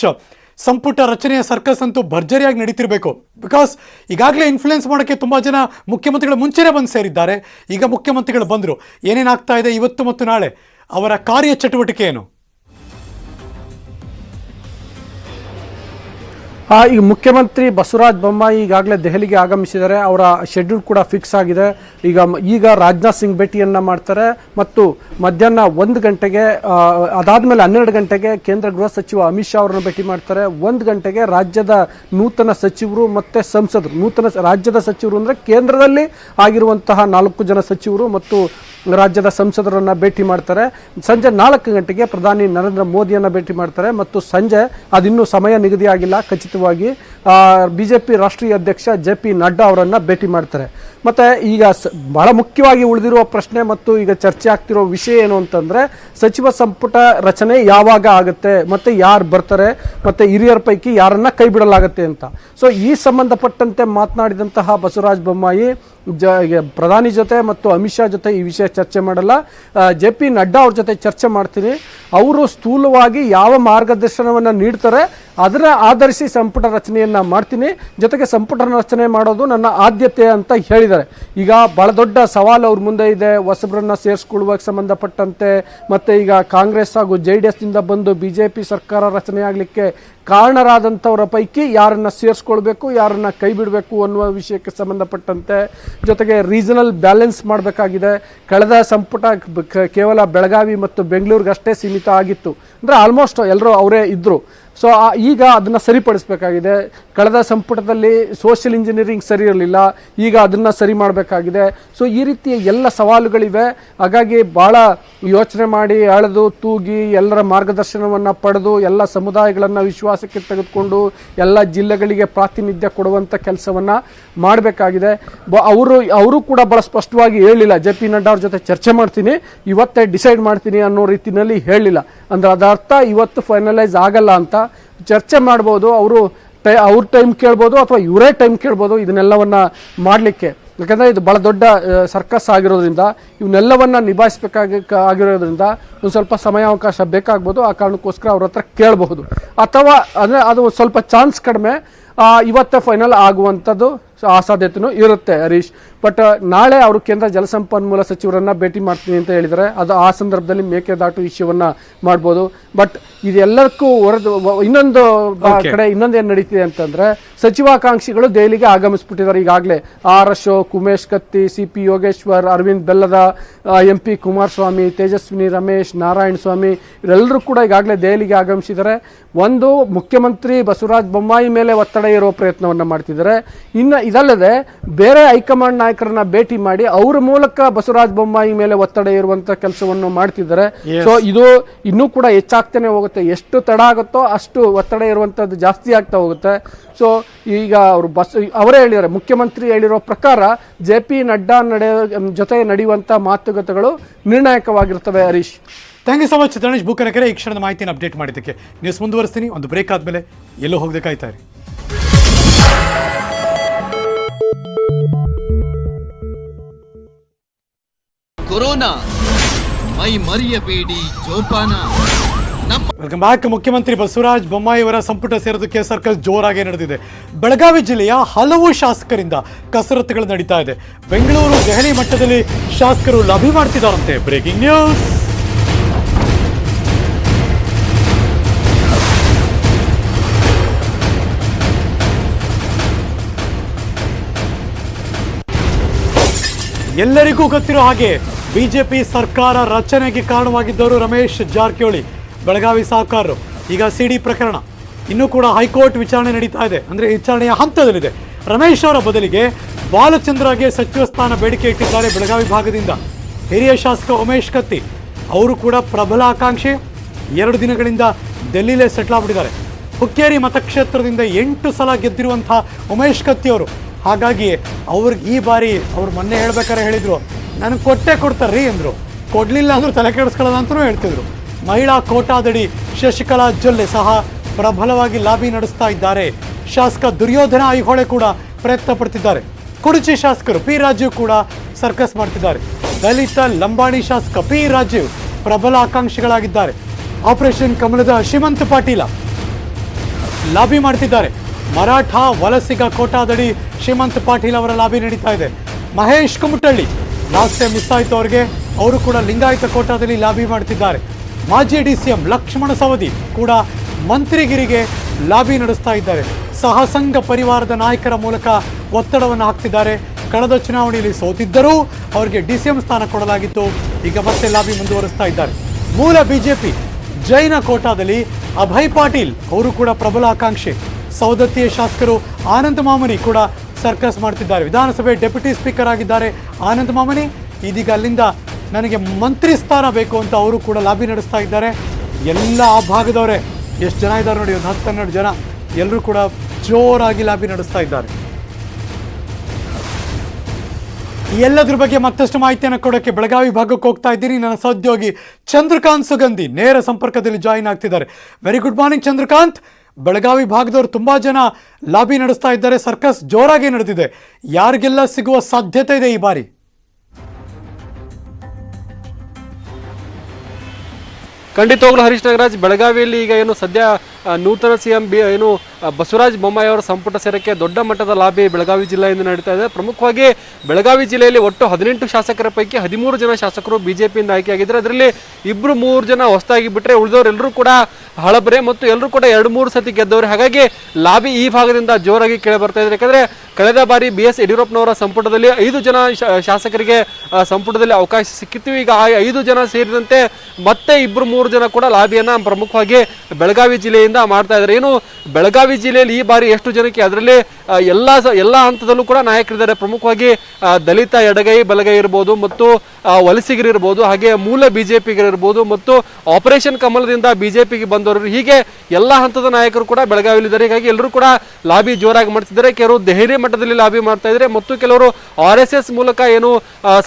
ಸಂಪುಟ ರಚನೆಯ ಸರ್ಕಸ್ ಅಂತೂ ಭರ್ಜರಿಯಾಗಿ ನಡೀತಿರಬೇಕು. ಬಿಕಾಸ್ ಈಗಾಗಲೇ ಇನ್ಫ್ಲುಯೆನ್ಸ್ ಮಾಡೋಕ್ಕೆ ತುಂಬ ಜನ ಮುಖ್ಯಮಂತ್ರಿಗಳು ಮುಂಚೆನೇ ಬಂದು ಸೇರಿದ್ದಾರೆ. ಈಗ ಮುಖ್ಯಮಂತ್ರಿಗಳು ಬಂದರು. ಏನೇನಾಗ್ತಾ ಇದೆ ಇವತ್ತು ಮತ್ತು ನಾಳೆ ಅವರ ಕಾರ್ಯ ಚಟುವಟಿಕೆ ಏನು? ಈಗ ಮುಖ್ಯಮಂತ್ರಿ ಬಸವರಾಜ ಬೊಮ್ಮಾಯಿ ಈಗಾಗಲೇ ದೆಹಲಿಗೆ ಆಗಮಿಸಿದ್ದಾರೆ. ಅವರ ಶೆಡ್ಯೂಲ್ ಕೂಡ ಫಿಕ್ಸ್ ಆಗಿದೆ. ಈಗ ರಾಜನಾಥ್ ಸಿಂಗ್ ಭೇಟಿಯನ್ನು ಮಾಡ್ತಾರೆ ಮತ್ತು ಮಧ್ಯಾಹ್ನ 1 ಗಂಟೆಗೆ, ಅದಾದಮೇಲೆ 12 ಗಂಟೆಗೆ ಕೇಂದ್ರ ಗೃಹ ಸಚಿವ ಅಮಿತ್ ಶಾ ಅವರನ್ನು ಭೇಟಿ ಮಾಡ್ತಾರೆ. 1 ಗಂಟೆಗೆ ರಾಜ್ಯದ ನೂತನ ಸಚಿವರು ಮತ್ತು ಸಂಸದರು, ನೂತನ ರಾಜ್ಯದ ಸಚಿವರು ಅಂದರೆ ಕೇಂದ್ರದಲ್ಲಿ ಆಗಿರುವಂತಹ 4 ಜನ ಸಚಿವರು ಮತ್ತು ರಾಜ್ಯದ ಸಂಸದರನ್ನು ಭೇಟಿ ಮಾಡ್ತಾರೆ. ಸಂಜೆ 4 ಗಂಟೆಗೆ ಪ್ರಧಾನಿ ನರೇಂದ್ರ ಮೋದಿಯನ್ನು ಭೇಟಿ ಮಾಡ್ತಾರೆ ಮತ್ತು ಸಂಜೆ, ಅದಿನ್ನೂ ಸಮಯ ನಿಗದಿಯಾಗಿಲ್ಲ ಖಚಿತವಾಗಿ, ಬಿಜೆಪಿ ರಾಷ್ಟ್ರೀಯ ಅಧ್ಯಕ್ಷ JP ನಡ್ಡಾ ಅವರನ್ನು ಭೇಟಿ ಮಾಡ್ತಾರೆ. ಮತ್ತು ಈಗ ಬಹಳ ಮುಖ್ಯವಾಗಿ ಉಳಿದಿರುವ ಪ್ರಶ್ನೆ ಮತ್ತು ಈಗ ಚರ್ಚೆ ಆಗ್ತಿರೋ ವಿಷಯ ಏನು ಅಂತಂದರೆ, ಸಚಿವ ಸಂಪುಟ ರಚನೆ ಯಾವಾಗ ಆಗುತ್ತೆ ಮತ್ತು ಯಾರು ಬರ್ತಾರೆ ಮತ್ತು ಹಿರಿಯರ ಪೈಕಿ ಯಾರನ್ನ ಕೈ ಬಿಡಲಾಗುತ್ತೆ ಅಂತ. ಸೊ ಈ ಸಂಬಂಧಪಟ್ಟಂತೆ ಮಾತನಾಡಿದಂತಹ ಬಸವರಾಜ ಬೊಮ್ಮಾಯಿ ಪ್ರಧಾನಿ ಜೊತೆ ಮತ್ತು ಅಮಿತ್ ಶಾ ಜೊತೆ ಈ ವಿಷಯ ಚರ್ಚೆ ಮಾಡಲ್ಲ, JP ನಡ್ಡಾ ಅವ್ರ ಜೊತೆ ಚರ್ಚೆ ಮಾಡ್ತೀನಿ. ಅವರು ಸ್ಥೂಲವಾಗಿ ಯಾವ ಮಾರ್ಗದರ್ಶನವನ್ನು ನೀಡ್ತಾರೆ ಅದನ್ನ ಆಧರಿಸಿ ಸಂಪುಟ ರಚನೆಯನ್ನ ಮಾಡ್ತೀನಿ, ಜೊತೆಗೆ ಸಂಪುಟ ರಚನೆ ಮಾಡೋದು ನನ್ನ ಆದ್ಯತೆ ಅಂತ ಹೇಳಿದ್ದಾರೆ. ಈಗ ಬಹಳ ದೊಡ್ಡ ಸವಾಲು ಅವ್ರ ಮುಂದೆ ಇದೆ, ಹೊಸಬರನ್ನ ಸೇರಿಸ್ಕೊಳ್ಳುವ ಸಂಬಂಧಪಟ್ಟಂತೆ. ಮತ್ತೆ ಈಗ ಕಾಂಗ್ರೆಸ್ ಹಾಗೂ JDS ನಿಂದ ಬಂದು ಬಿಜೆಪಿ ಸರ್ಕಾರ ರಚನೆ ಆಗಲಿಕ್ಕೆ ಕಾರಣರಾದಂಥವರ ಪೈಕಿ ಯಾರನ್ನ ಸೇರಿಸ್ಕೊಳ್ಬೇಕು, ಯಾರನ್ನ ಕೈ ಬಿಡಬೇಕು ಅನ್ನುವ ವಿಷಯಕ್ಕೆ ಸಂಬಂಧಪಟ್ಟಂತೆ, ಜೊತೆಗೆ ರೀಜನಲ್ ಬ್ಯಾಲೆನ್ಸ್ ಮಾಡಬೇಕಾಗಿದೆ. ಕಳೆದ ಸಂಪುಟ ಕೇವಲ ಬೆಳಗಾವಿ ಮತ್ತು ಬೆಂಗಳೂರಿಗಷ್ಟೇ ಸೀಮಿತ ಆಗಿತ್ತು, ಅಂದರೆ ಆಲ್ಮೋಸ್ಟ್ ಎಲ್ಲರೂ ಅವರೇ ಇದ್ದರು. ಸೊ ಈಗ ಅದನ್ನು ಸರಿಪಡಿಸಬೇಕಾಗಿದೆ. ಕಳೆದ ಸಂಪುಟದಲ್ಲಿ ಸೋಷಿಯಲ್ ಇಂಜಿನಿಯರಿಂಗ್ ಸರಿ ಇರಲಿಲ್ಲ, ಈಗ ಅದನ್ನು ಸರಿ ಮಾಡಬೇಕಾಗಿದೆ. ಸೊ ಈ ರೀತಿಯ ಎಲ್ಲ ಸವಾಲುಗಳಿವೆ. ಹಾಗಾಗಿ ಭಾಳ ಯೋಚನೆ ಮಾಡಿ, ಅಳೆದು ತೂಗಿ, ಎಲ್ಲರ ಮಾರ್ಗದರ್ಶನವನ್ನು ಪಡೆದು, ಎಲ್ಲ ಸಮುದಾಯಗಳನ್ನು ವಿಶ್ವಾಸಕ್ಕೆ ತೆಗೆದುಕೊಂಡು ಎಲ್ಲ ಜಿಲ್ಲೆಗಳಿಗೆ ಪ್ರಾತಿನಿಧ್ಯ ಕೊಡುವಂಥ ಕೆಲಸವನ್ನು ಮಾಡಬೇಕಾಗಿದೆ. ಅವರು ಕೂಡ ಭಾಳ ಸ್ಪಷ್ಟವಾಗಿ ಹೇಳಿಲ್ಲ, JP ನಡ್ಡಾ ಅವ್ರ ಜೊತೆ ಚರ್ಚೆ ಮಾಡ್ತೀನಿ, ಇವತ್ತೇ ಡಿಸೈಡ್ ಮಾಡ್ತೀನಿ ಅನ್ನೋ ರೀತಿಯಲ್ಲಿ ಹೇಳಿಲ್ಲ. ಅಂದರೆ ಅದರ ಅರ್ಥ ಇವತ್ತು ಫೈನಲೈಸ್ ಆಗಲ್ಲ ಅಂತ. ಚರ್ಚೆ ಮಾಡ್ಬೋದು, ಅವ್ರ ಟೈಮ್ ಕೇಳ್ಬೋದು ಅಥವಾ ಇವರೇ ಟೈಮ್ ಕೇಳ್ಬೋದು ಇದನ್ನೆಲ್ಲವನ್ನ ಮಾಡಲಿಕ್ಕೆ. ಯಾಕಂದರೆ ಇದು ಭಾಳ ದೊಡ್ಡ ಸರ್ಕಸ್ ಆಗಿರೋದ್ರಿಂದ, ಇವನ್ನೆಲ್ಲವನ್ನ ನಿಭಾಯಿಸಬೇಕಾಗಿರೋದ್ರಿಂದ ಒಂದು ಸ್ವಲ್ಪ ಸಮಯಾವಕಾಶ ಬೇಕಾಗ್ಬೋದು. ಆ ಕಾರಣಕ್ಕೋಸ್ಕರ ಅವ್ರ ಹತ್ರ ಕೇಳಬಹುದು, ಅಥವಾ ಅಂದರೆ ಅದು ಸ್ವಲ್ಪ ಚಾನ್ಸ್ ಕಡಿಮೆ, ಇವತ್ತೇ ಫೈನಲ್ ಆಗುವಂಥದ್ದು ಸಾಧ್ಯತೆಯೂ ಇರುತ್ತೆ ಹರೀಶ್. ಬಟ್ ನಾಳೆ ಅವರು ಕೇಂದ್ರ ಜಲಸಂಪನ್ಮೂಲ ಸಚಿವರನ್ನ ಭೇಟಿ ಮಾಡ್ತೀನಿ ಅಂತ ಹೇಳಿದರೆ, ಅದು ಆ ಸಂದರ್ಭದಲ್ಲಿ ಮೇಕೆದಾಟು ವಿಷಯವನ್ನ ಮಾಡ್ಬೋದು. ಬಟ್ ಇದೆಲ್ಲಕ್ಕೂ ಇನ್ನೊಂದು ಕಡೆ ಇನ್ನೊಂದೇನು ನಡೀತಿದೆ ಅಂತಂದ್ರೆ, ಸಚಿವಾಕಾಂಕ್ಷಿಗಳು ದೆಹಲಿಗೆ ಆಗಮಿಸ್ಬಿಟ್ಟಿದ್ದಾರೆ ಈಗಾಗಲೇ. ಆರ್ ಅಶೋಕ್, ಉಮೇಶ್ ಕತ್ತಿ, CP ಯೋಗೇಶ್ವರ್, ಅರವಿಂದ್ ಬೆಲ್ಲದ, MP ಕುಮಾರಸ್ವಾಮಿ, ತೇಜಸ್ವಿನಿ ರಮೇಶ್, ನಾರಾಯಣ ಸ್ವಾಮಿ ಇವರೆಲ್ಲರೂ ಕೂಡ ಈಗಾಗಲೇ ದೆಹಲಿಗೆ ಆಗಮಿಸಿದ್ದಾರೆ. ಒಂದು, ಮುಖ್ಯಮಂತ್ರಿ ಬಸವರಾಜ ಬೊಮ್ಮಾಯಿ ಮೇಲೆ ಒತ್ತಡ ಇರೋ ಪ್ರಯತ್ನವನ್ನು ಮಾಡ್ತಿದ್ದಾರೆ. ಇನ್ನು ಇದಲ್ಲದೆ ಬೇರೆ ಹೈಕಮಾಂಡ್ ನಾಯಕರನ್ನ ಭೇಟಿ ಮಾಡಿ ಅವರ ಮೂಲಕ ಬಸವರಾಜ ಬೊಮ್ಮಾಯಿ ಮೇಲೆ ಒತ್ತಡ ಇರುವಂತ ಕೆಲಸವನ್ನು ಮಾಡ್ತಿದ್ದಾರೆ. ಸೊ ಇದು ಇನ್ನೂ ಕೂಡ ಹೆಚ್ಚಾಗ್ತಾನೆ ಹೋಗುತ್ತೆ. ಎಷ್ಟು ತಡ ಆಗುತ್ತೋ ಅಷ್ಟು ಒತ್ತಡ ಇರುವಂತದ್ದು ಜಾಸ್ತಿ ಆಗ್ತಾ ಹೋಗುತ್ತೆ. ಸೊ ಈಗ ಅವರು ಅವರೇ ಹೇಳಿದ್ದಾರೆ, ಮುಖ್ಯಮಂತ್ರಿ ಹೇಳಿರೋ ಪ್ರಕಾರ JP ನಡ್ಡಾ ಜೊತೆ ನಡೆಯುವಂತ ಮಾತುಕತೆಗಳು ನಿರ್ಣಾಯಕವಾಗಿರ್ತವೆ. Harish, thank you so much Dhanesh Bookanakere ಈ ಕ್ಷಣದ ಮಾಹಿತಿಯನ್ನು ಅಪ್ಡೇಟ್ ಮಾಡಿದ್ದಕ್ಕೆ. ನ್ಯೂಸ್ ಮುಂದುವರಿಸ್ತೀನಿ. ಒಂದು ಬ್ರೇಕ್ ಆದಮೇಲೆ ಎಲ್ಲೋ ಹೋಗದೆ ಕಾಯ್ತಾ ಇರಿ. ಕೊರೋನಾ ಮೈ ಮರೆಯಬೇಡಿ ಜೋಪಾನ. Welcome back. ಮುಖ್ಯಮಂತ್ರಿ ಬಸವರಾಜ ಬೊಮ್ಮಾಯಿ ಅವರ ಸಂಪುಟ ಸೇರೋದಕ್ಕೆ ಸರ್ಕಸ್ ಜೋರಾಗಿ ನಡೆದಿದೆ. ಬೆಳಗಾವಿ ಜಿಲ್ಲೆಯ ಹಲವು ಶಾಸಕರಿಂದ ಕಸರತ್ತುಗಳು ನಡೀತಾ ಇದೆ. ಬೆಂಗಳೂರು, ದೆಹಲಿ ಮಟ್ಟದಲ್ಲಿ ಶಾಸಕರು ಲಾಬಿ ಮಾಡ್ತಿದ್ದಾರಂತೆ. Breaking news. ಎಲ್ಲರಿಗೂ ಗೊತ್ತಿರೋ ಹಾಗೆ ಬಿಜೆಪಿ ಸರ್ಕಾರ ರಚನೆಗೆ ಕಾರಣವಾಗಿದ್ದವರು ರಮೇಶ್ ಜಾರಕಿಹೊಳಿ, ಬೆಳಗಾವಿ ಸಾಹುಕಾರರು. ಈಗ CD ಪ್ರಕರಣ ಇನ್ನೂ ಕೂಡ ಹೈಕೋರ್ಟ್ ವಿಚಾರಣೆ ನಡೀತಾ ಇದೆ, ಅಂದರೆ ವಿಚಾರಣೆಯ ಹಂತದಲ್ಲಿದೆ. ರಮೇಶ್ ಅವರ ಬದಲಿಗೆ ಬಾಲಚಂದ್ರಗೆ ಸಚಿವ ಸ್ಥಾನ ಬೇಡಿಕೆ ಇಟ್ಟಿದ್ದಾರೆ ಬೆಳಗಾವಿ ಭಾಗದಿಂದ. ಹಿರಿಯ ಶಾಸಕ ಉಮೇಶ್ ಕತ್ತಿ ಅವರು ಕೂಡ ಪ್ರಬಲ ಆಕಾಂಕ್ಷಿ. 2 ದಿನಗಳಿಂದ ಡೆಲ್ಲಿಲೇ ಸೆಟ್ಲ್ ಆಗ್ಬಿಟ್ಟಿದ್ದಾರೆ. ಹುಕ್ಕೇರಿ ಮತಕ್ಷೇತ್ರದಿಂದ 8 ಸಲ ಗೆದ್ದಿರುವಂಥ ಉಮೇಶ್ ಕತ್ತಿ ಅವರು. ಹಾಗಾಗಿ ಅವ್ರಿಗೆ ಈ ಬಾರಿ ಅವ್ರು ಮೊನ್ನೆ ಹೇಳ್ಬೇಕಾದ್ರೆ ಹೇಳಿದ್ರು, ನನಗೆ ಕೊಡ್ತಾರ್ರಿ ಅಂದರು. ಕೊಡಲಿಲ್ಲ ಅಂದರೂ ತಲೆ ಕೆಡಿಸ್ಕೊಳ್ಳೋದು ಅಂತಲೂ ಹೇಳ್ತಿದ್ರು. ಮಹಿಳಾ ಕೋಟಾದಡಿ ಶಶಿಕಲಾ ಜೊಲ್ಲೆ ಸಹ ಪ್ರಬಲವಾಗಿ ಲಾಬಿ ನಡೆಸ್ತಾ ಇದ್ದಾರೆ. ಶಾಸಕ ದುರ್ಯೋಧನ ಐಹೊಳೆ ಕೂಡ ಪ್ರಯತ್ನ ಪಡ್ತಿದ್ದಾರೆ. ಕುರುಚಿ ಶಾಸಕರು P. ರಾಜೀವ್ ಕೂಡ ಸರ್ಕಸ್ ಮಾಡ್ತಿದ್ದಾರೆ. ದಲಿತ ಲಂಬಾಣಿ ಶಾಸಕ P. ರಾಜೀವ್ ಪ್ರಬಲ ಆಕಾಂಕ್ಷಿಗಳಾಗಿದ್ದಾರೆ. ಆಪರೇಷನ್ ಕಮಲದ ಶ್ರೀಮಂತ ಪಾಟೀಲ ಲಾಬಿ ಮಾಡ್ತಿದ್ದಾರೆ. ಮರಾಠ ವಲಸಿಗ ಕೋಟಾದಡಿ ಶ್ರೀಮಂತ್ ಪಾಟೀಲ್ ಅವರ ಲಾಬಿ ನಡೀತಾ ಇದೆ. Mahesh Kumathalli last time miss ಆಯಿತು ಅವರಿಗೆ, ಅವರು ಕೂಡ ಲಿಂಗಾಯತ ಕೋಟಾದಲ್ಲಿ ಲಾಬಿ ಮಾಡ್ತಿದ್ದಾರೆ. ಮಾಜಿ DCM ಲಕ್ಷ್ಮಣ ಸವದಿ ಕೂಡ ಮಂತ್ರಿಗಿರಿಗೆ ಲಾಬಿ ನಡೆಸ್ತಾ ಇದ್ದಾರೆ. ಸಹಸಂಘ ಪರಿವಾರದ ನಾಯಕರ ಮೂಲಕ ಒತ್ತಡವನ್ನು ಹಾಕ್ತಿದ್ದಾರೆ. ಕಳೆದ ಚುನಾವಣೆಯಲ್ಲಿ ಸೋತಿದ್ದರೂ ಅವರಿಗೆ DCM ಸ್ಥಾನ ಕೊಡಲಾಗಿತ್ತು. ಈಗ ಮತ್ತೆ ಲಾಬಿ ಮುಂದುವರಿಸ್ತಾ ಇದ್ದಾರೆ. ಮೂಲ ಬಿಜೆಪಿ ಜೈನ ಕೋಟಾದಲ್ಲಿ ಅಭಯ್ ಪಾಟೀಲ್ ಅವರು ಕೂಡ ಪ್ರಬಲ ಆಕಾಂಕ್ಷಿ. ಸೌದತ್ತಿಯ ಶಾಸಕರು ಆನಂದ್ ಮಾಮನಿ ಕೂಡ ಸರ್ಕಸ್ ಮಾಡ್ತಿದ್ದಾರೆ. ವಿಧಾನಸಭೆ ಡೆಪ್ಯೂಟಿ ಸ್ಪೀಕರ್ ಆಗಿದ್ದಾರೆ ಆನಂದ್ ಮಾಮನಿ. ಇದೀಗ ಅಲ್ಲಿಂದ ನನಗೆ ಮಂತ್ರಿ ಸ್ಥಾನ ಬೇಕು ಅಂತ ಅವರು ಕೂಡ ಲಾಬಿ ನಡೆಸ್ತಾ ಇದ್ದಾರೆ. ಎಲ್ಲ ಆ ಭಾಗದವರೇ ಎಷ್ಟು ಜನ ಇದ್ದಾರೆ ನೋಡಿ, ಒಂದು 10-12 ಜನ, ಎಲ್ಲರೂ ಕೂಡ ಜೋರಾಗಿ ಲಾಬಿ ನಡೆಸ್ತಾ ಇದ್ದಾರೆ. ಎಲ್ಲದ್ರ ಬಗ್ಗೆ ಮತ್ತಷ್ಟು ಮಾಹಿತಿಯನ್ನು ಕೊಡೋಕ್ಕೆ ಬೆಳಗಾವಿ ಭಾಗಕ್ಕೆ ಹೋಗ್ತಾ ಇದ್ದೀನಿ. ನನ್ನ ಸಹೋದ್ಯೋಗಿ ಚಂದ್ರಕಾಂತ್ ಸುಗಂಧಿ ನೇರ ಸಂಪರ್ಕದಲ್ಲಿ ಜಾಯಿನ್ ಆಗ್ತಿದ್ದಾರೆ. Very good morning Chandrakant. Belagavi ಭಾಗದವರು ತುಂಬ ಜನ ಲಾಬಿ ನಡೆಸ್ತಾ ಇದ್ದಾರೆ. ಸರ್ಕಸ್ ಜೋರಾಗಿ ನಡೆದಿದೆ. ಯಾರಿಗೆಲ್ಲ ಸಿಗುವ ಸಾಧ್ಯತೆ ಇದೆ ಈ ಬಾರಿ? ಖಂಡಿತವಾಗ್ಲೂ ಹರೀಶ್ ನಾಗರಾಜ್, ಬೆಳಗಾವಿಯಲ್ಲಿ ಈಗ ಏನು ಸದ್ಯ ನೂತನ CM ಏನು ಬಸವರಾಜ ಬೊಮ್ಮಾಯಿ ಅವರ ಸಂಪುಟ ಸೇರಕ್ಕೆ ದೊಡ್ಡ ಮಟ್ಟದ ಲಾಬಿ ಬೆಳಗಾವಿ ಜಿಲ್ಲೆಯಿಂದ ನಡೀತಾ ಇದೆ. ಪ್ರಮುಖವಾಗಿ ಬೆಳಗಾವಿ ಜಿಲ್ಲೆಯಲ್ಲಿ ಒಟ್ಟು 18 ಶಾಸಕರ ಪೈಕಿ 13 ಜನ ಶಾಸಕರು ಬಿಜೆಪಿಯಿಂದ ಆಯ್ಕೆಯಾಗಿದ್ದಾರೆ. ಅದರಲ್ಲಿ 2-3 ಜನ ಹೊಸದಾಗಿ ಬಿಟ್ಟರೆ ಉಳಿದವರೆಲ್ಲರೂ ಕೂಡ ಹಳಬರೆ ಮತ್ತು ಎಲ್ಲರೂ ಕೂಡ 2-3 ಸತಿ ಗೆದ್ದವರು. ಹಾಗಾಗಿ ಲಾಬಿ ಈ ಭಾಗದಿಂದ ಜೋರಾಗಿ ಕೇಳಿ ಬರ್ತಾ ಇದೆ. ಯಾಕಂದ್ರೆ ಕಳೆದ ಬಾರಿ BS ಯಡಿಯೂರಪ್ಪನವರ ಸಂಪುಟದಲ್ಲಿ 5 ಜನ ಶಾಸಕರಿಗೆ ಸಂಪುಟದಲ್ಲಿ ಅವಕಾಶ ಸಿಕ್ಕಿತ್ತು. ಈಗ ಆ 5 ಜನ ಸೇರಿದಂತೆ ಮತ್ತೆ 2-3 ಜನ ಕೂಡ ಲಾಬಿಯನ್ನ ಪ್ರಮುಖವಾಗಿ ಬೆಳಗಾವಿ ಜಿಲ್ಲೆಯಿಂದ ಮಾಡ್ತಾ ಇದ್ದಾರೆ. ಏನು ಬೆಳಗಾವಿ ಜಿಲ್ಲೆಯಲ್ಲಿ ಈ ಬಾರಿ ಎಷ್ಟು ಜನಕ್ಕೆ, ಅದರಲ್ಲಿ ಎಲ್ಲ ಹಂತದಲ್ಲೂ ಕೂಡ ನಾಯಕರಿದ್ದಾರೆ. ಪ್ರಮುಖವಾಗಿ ದಲಿತ ಎಡಗೈ ಬಲಗೈ ಇರ್ಬೋದು, ಮತ್ತು ವಲಸಿಗರಿರ್ಬೋದು, ಹಾಗೆ ಮೂಲ ಬಿಜೆಪಿಗರಿರ್ಬೋದು, ಮತ್ತು ಆಪರೇಷನ್ ಕಮಲದಿಂದ ಬಿಜೆಪಿಗೆ ಬಂದವರು, ಹೀಗೆ ಎಲ್ಲ ಹಂತದ ನಾಯಕರು ಕೂಡ ಬೆಳಗಾವಿಯಲ್ಲಿದ್ದಾರೆ. ಹೀಗಾಗಿ ಎಲ್ಲರೂ ಕೂಡ ಲಾಬಿ ಜೋರಾಗಿ ಮಾಡ್ತಿದ್ದಾರೆ. ಕೆಲವರು ದೆಹಲಿ ಮಟ್ಟದಲ್ಲಿ ಲಾಬಿ ಮಾಡ್ತಾ ಇದ್ದಾರೆ, ಮತ್ತು ಕೆಲವರು RSS ಮೂಲಕ ಏನು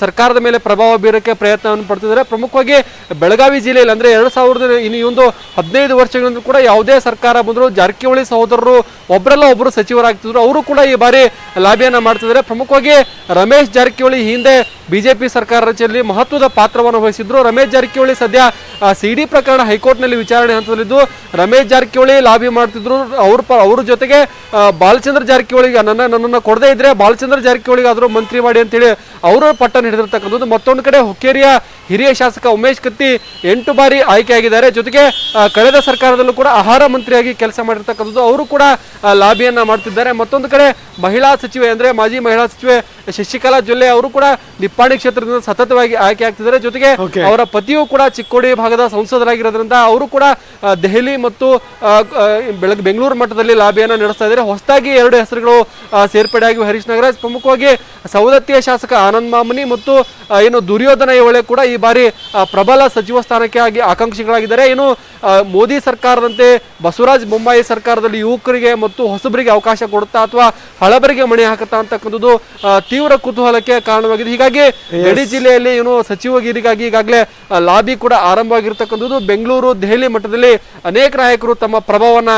ಸರ್ಕಾರದ ಮೇಲೆ ಪ್ರಭಾವ ಬೀರಕ್ಕೆ ಪ್ರಯತ್ನವನ್ನು ಪಡ್ತಿದ್ದಾರೆ. ಪ್ರಮುಖವಾಗಿ ಬೆಳಗಾವಿ ಜಿಲ್ಲೆಯಲ್ಲಿ ಅಂದ್ರೆ 2015 ವರ್ಷಗಳಿಂದ ಕೂಡ ಯಾವುದೇ ಸರ್ಕಾರ ಬಂದರೂ ಜಾರಕಿಹೊಳಿ ಸಹೋದರರು ಒಬ್ಬರಲ್ಲ ಒಬ್ಬರು ಸಚಿವರಾಗ್ತಿದ್ರು. ಅವರು ಕೂಡ ಈ ಬಾರಿ ಲಾಬಿಯನ್ನ ಮಾಡ್ತಿದ್ದಾರೆ. ಪ್ರಮುಖವಾಗಿ ರಮೇಶ್ ಜಾರಕಿಹೊಳಿ ಹಿಂದೆ ಬಿಜೆಪಿ ಸರ್ಕಾರ ರಚನೆಯಲ್ಲಿ ಮಹತ್ವದ ಪಾತ್ರವನ್ನು ವಹಿಸಿದ್ರು. ರಮೇಶ್ ಜಾರಕಿಹೊಳಿ ಸದ್ಯ CD ಪ್ರಕರಣ ಹೈಕೋರ್ಟ್ನಲ್ಲಿ ವಿಚಾರಣೆ ಹಂತದಲ್ಲಿದ್ದು ರಮೇಶ್ ಜಾರಕಿಹೊಳಿ ಲಾಬಿ ಮಾಡ್ತಿದ್ರು. ಅವ್ರ ಜೊತೆಗೆ ಬಾಲಚಂದ್ರ ಜಾರಕಿಹೊಳಿಗೆ ನನ್ನನ್ನು ಕೊಡದೇ ಇದ್ರೆ ಬಾಲಚಂದ್ರ ಜಾರಕಿಹೊಳಿಗೆ ಆದರೂ ಮಂತ್ರಿ ಮಾಡಿ ಅಂತೇಳಿ ಅವರು ಪಟ್ಟನ್ನು ಹಿಡಿದಿರ್ತಕ್ಕಂಥದ್ದು. ಮತ್ತೊಂದು ಕಡೆ ಹುಕ್ಕೇರಿಯ ಹಿರಿಯ ಶಾಸಕ ಉಮೇಶ್ ಕತ್ತಿ 8 ಬಾರಿ ಆಯ್ಕೆಯಾಗಿದ್ದಾರೆ. ಜೊತೆಗೆ ಕಳೆದ ಸರ್ಕಾರದಲ್ಲೂ ಕೂಡ ಆಹಾರ ಮಂತ್ರಿಯಾಗಿ ಕೆಲಸ ಮಾಡಿರ್ತಕ್ಕಂಥದ್ದು. ಅವರು ಕೂಡ ಲಾಬಿಯನ್ನ ಮಾಡ್ತಿದ್ದಾರೆ. ಮತ್ತೊಂದು ಕಡೆ ಮಹಿಳಾ ಸಚಿವೆ ಅಂದರೆ ಮಾಜಿ ಮಹಿಳಾ ಸಚಿವೆ ಶಶಿಕಲಾ ಜೊಲ್ಲೆ ಅವರು ಕೂಡ ನಿಪ್ಪಾಣಿ ಕ್ಷೇತ್ರದಿಂದ ಸತತವಾಗಿ ಆಯ್ಕೆ ಆಗ್ತಿದ್ದಾರೆ. ಜೊತೆಗೆ ಅವರ ಪತಿಯು ಕೂಡ ಚಿಕ್ಕೋಡಿ ಭಾಗದ ಸಂಸದರಾಗಿರೋದ್ರಿಂದ ಅವರು ಕೂಡ ದೆಹಲಿ ಮತ್ತು ಬೆಂಗಳೂರು ಮಟ್ಟದಲ್ಲಿ ಲಾಬಿಯನ್ನು ನಡೆಸ್ತಾ ಇದ್ದಾರೆ. ಹೊಸದಾಗಿ 2 ಹೆಸರುಗಳು ಸೇರ್ಪಡೆಯಾಗಿ ಹರೀಶ್ ನಾಗರಾಜ್, ಪ್ರಮುಖವಾಗಿ ಸವದತ್ತಿಯ ಶಾಸಕ ಆನಂದ್ ಮಾಮನಿ ಮತ್ತು ಏನು ದುರ್ಯೋಧನ ಐಹೊಳೆ ಕೂಡ ಈ ಬಾರಿ ಪ್ರಬಲ ಸಚಿವ ಸ್ಥಾನಕ್ಕೆ ಆಕಾಂಕ್ಷಿಗಳಾಗಿದ್ದಾರೆ. ಏನು ಮೋದಿ ಸರ್ಕಾರದಂತೆ ಬಸವರಾಜ ಬೊಮ್ಮಾಯಿ ಸರ್ಕಾರದಲ್ಲಿ ಯುವಕರಿಗೆ ಮತ್ತು ಹೊಸಬರಿಗೆ ಅವಕಾಶ ಕೊಡುತ್ತಾ ಅಥವಾ ಹಳಬರಿಗೆ ಮಣೆ ಹಾಕುತ್ತಾ ಅಂತಕ್ಕಂಥದ್ದು ತೀವ್ರ ಕುತೂಹಲಕ್ಕೆ ಕಾರಣವಾಗಿದೆ. ಹೀಗಾಗಿ ಗಡಿ ಜಿಲ್ಲೆಯಲ್ಲಿ ಏನು ಸಚಿವಗಿರಿಗಾಗಿ ಈಗಾಗಲೇ ಲಾಬಿ ಕೂಡ ಆರಂಭವಾಗಿರ್ತಕ್ಕಂಥದ್ದು. ಬೆಂಗಳೂರು, ದೆಹಲಿ ಮಟ್ಟದಲ್ಲಿ ಅನೇಕ ನಾಯಕರು ತಮ್ಮ ಪ್ರಭಾವವನ್ನ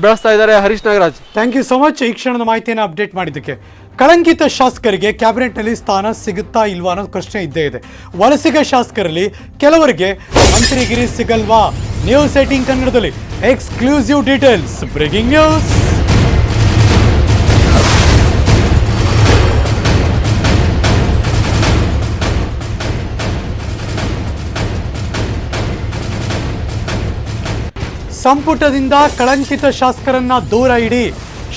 ಬೆಳೆಸ್ತಾ ಇದ್ದಾರೆ. Harish Nagaraj, thank you so much. ಈ ಕ್ಷಣದ ಮಾಹಿತಿಯನ್ನು ಅಪ್ಡೇಟ್ ಮಾಡಿದ್ದಕ್ಕೆ. ಕಳಂಕಿತ ಶಾಸಕರಿಗೆ ಕ್ಯಾಬಿನೆಟ್ನಲ್ಲಿ ಸ್ಥಾನ ಸಿಗುತ್ತಾ ಇಲ್ವಾ ಅನ್ನೋದು ಪ್ರಶ್ನೆ ಇದ್ದೇ ಇದೆ. ವಲಸಿಗ ಶಾಸಕರಲ್ಲಿ ಕೆಲವರಿಗೆ ಮಂತ್ರಿಗಿರಿ ಸಿಗಲ್ವಾ? ನ್ಯೂಸ್ 18 ಕನ್ನಡದಲ್ಲಿ ಎಕ್ಸ್ಕ್ಲೂಸಿವ್ ಡೀಟೇಲ್ಸ್. Breaking news. ಸಂಪುಟದಿಂದ ಕಳಂಕಿತ ಶಾಸಕರನ್ನ ದೂರ ಇಡಿ,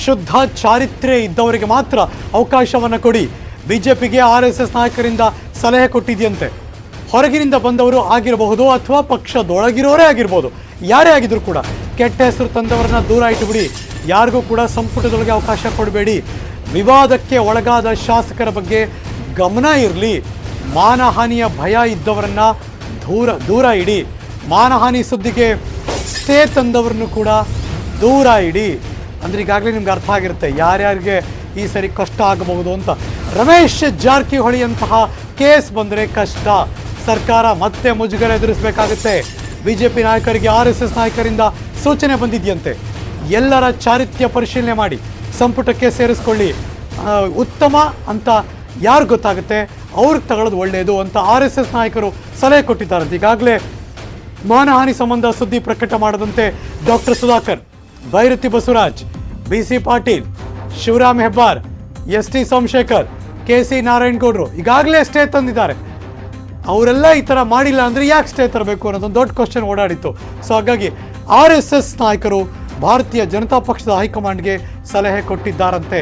ಶುದ್ಧ ಚಾರಿತ್ರ್ಯ ಇದ್ದವರಿಗೆ ಮಾತ್ರ ಅವಕಾಶವನ್ನು ಕೊಡಿ. ಬಿಜೆಪಿಗೆ RSS ನಾಯಕರಿಂದ ಸಲಹೆ ಕೊಟ್ಟಿದೆಯಂತೆ. ಹೊರಗಿನಿಂದ ಬಂದವರು ಆಗಿರಬಹುದು ಅಥವಾ ಪಕ್ಷದೊಳಗಿರೋರೇ ಆಗಿರ್ಬೋದು, ಯಾರೇ ಆಗಿದ್ರು ಕೂಡ ಕೆಟ್ಟ ಹೆಸರು ತಂದವರನ್ನ ದೂರ ಇಟ್ಟುಬಿಡಿ. ಯಾರಿಗೂ ಕೂಡ ಸಂಪುಟದೊಳಗೆ ಅವಕಾಶ ಕೊಡಬೇಡಿ. ವಿವಾದಕ್ಕೆ ಒಳಗಾದ ಶಾಸಕರ ಬಗ್ಗೆ ಗಮನ ಇರಲಿ. ಮಾನಹಾನಿಯ ಭಯ ಇದ್ದವರನ್ನ ದೂರ ಇಡಿ. ಮಾನಹಾನಿ ಸುದ್ದಿಗೆ ಸ್ಟೇ ತಂದವರನ್ನು ಕೂಡ ದೂರ ಇಡಿ. ಅಂದರೆ ಈಗಾಗಲೇ ನಿಮ್ಗೆ ಅರ್ಥ ಆಗಿರುತ್ತೆ ಯಾರ್ಯಾರಿಗೆ ಈ ಸರಿ ಕಷ್ಟ ಆಗಬಹುದು ಅಂತ. ರಮೇಶ್ ಜಾರಕಿಹೊಳಿಯಂತಹ ಕೇಸ್ ಬಂದರೆ ಕಷ್ಟ. ಸರ್ಕಾರ ಮತ್ತೆ ಮುಜುಗರ ಎದುರಿಸಬೇಕಾಗುತ್ತೆ. ಬಿಜೆಪಿ ನಾಯಕರಿಗೆ RSS ನಾಯಕರಿಂದ ಸೂಚನೆ ಬಂದಿದೆಯಂತೆ. ಎಲ್ಲರ ಚಾರಿತ್ರ್ಯ ಪರಿಶೀಲನೆ ಮಾಡಿ ಸಂಪುಟಕ್ಕೆ ಸೇರಿಸ್ಕೊಳ್ಳಿ. ಉತ್ತಮ ಅಂತ ಯಾರು ಗೊತ್ತಾಗುತ್ತೆ ಅವ್ರಿಗೆ ತಗೊಳ್ಳೋದು ಒಳ್ಳೆಯದು ಅಂತ RSS ನಾಯಕರು ಸಲಹೆ ಕೊಟ್ಟಿದ್ದಾರಂತೆ. ಈಗಾಗಲೇ ಮಾನಹಾನಿ ಸಂಬಂಧ ಸುದ್ದಿ ಪ್ರಕಟ ಮಾಡದಂತೆ doctor Sudhakar, Byrathi Basavaraj, BC Patil, Shivaram Hebbar, ST Somashekar, KC ನಾರಾಯಣಗೌಡರು ಈಗಾಗಲೇ ಸ್ಟೇ ತಂದಿದ್ದಾರೆ. ಅವರೆಲ್ಲ ಈ ಥರ ಮಾಡಿಲ್ಲ ಅಂದರೆ ಯಾಕೆ ಸ್ಟೇ ತರಬೇಕು ಅನ್ನೋದೊಂದು ದೊಡ್ಡ ಕ್ವಶನ್ ಓಡಾಡಿತ್ತು. ಸೊ ಹಾಗಾಗಿ RSS ನಾಯಕರು ಭಾರತೀಯ ಜನತಾ ಪಕ್ಷದ ಹೈಕಮಾಂಡ್ಗೆ ಸಲಹೆ ಕೊಟ್ಟಿದ್ದಾರಂತೆ.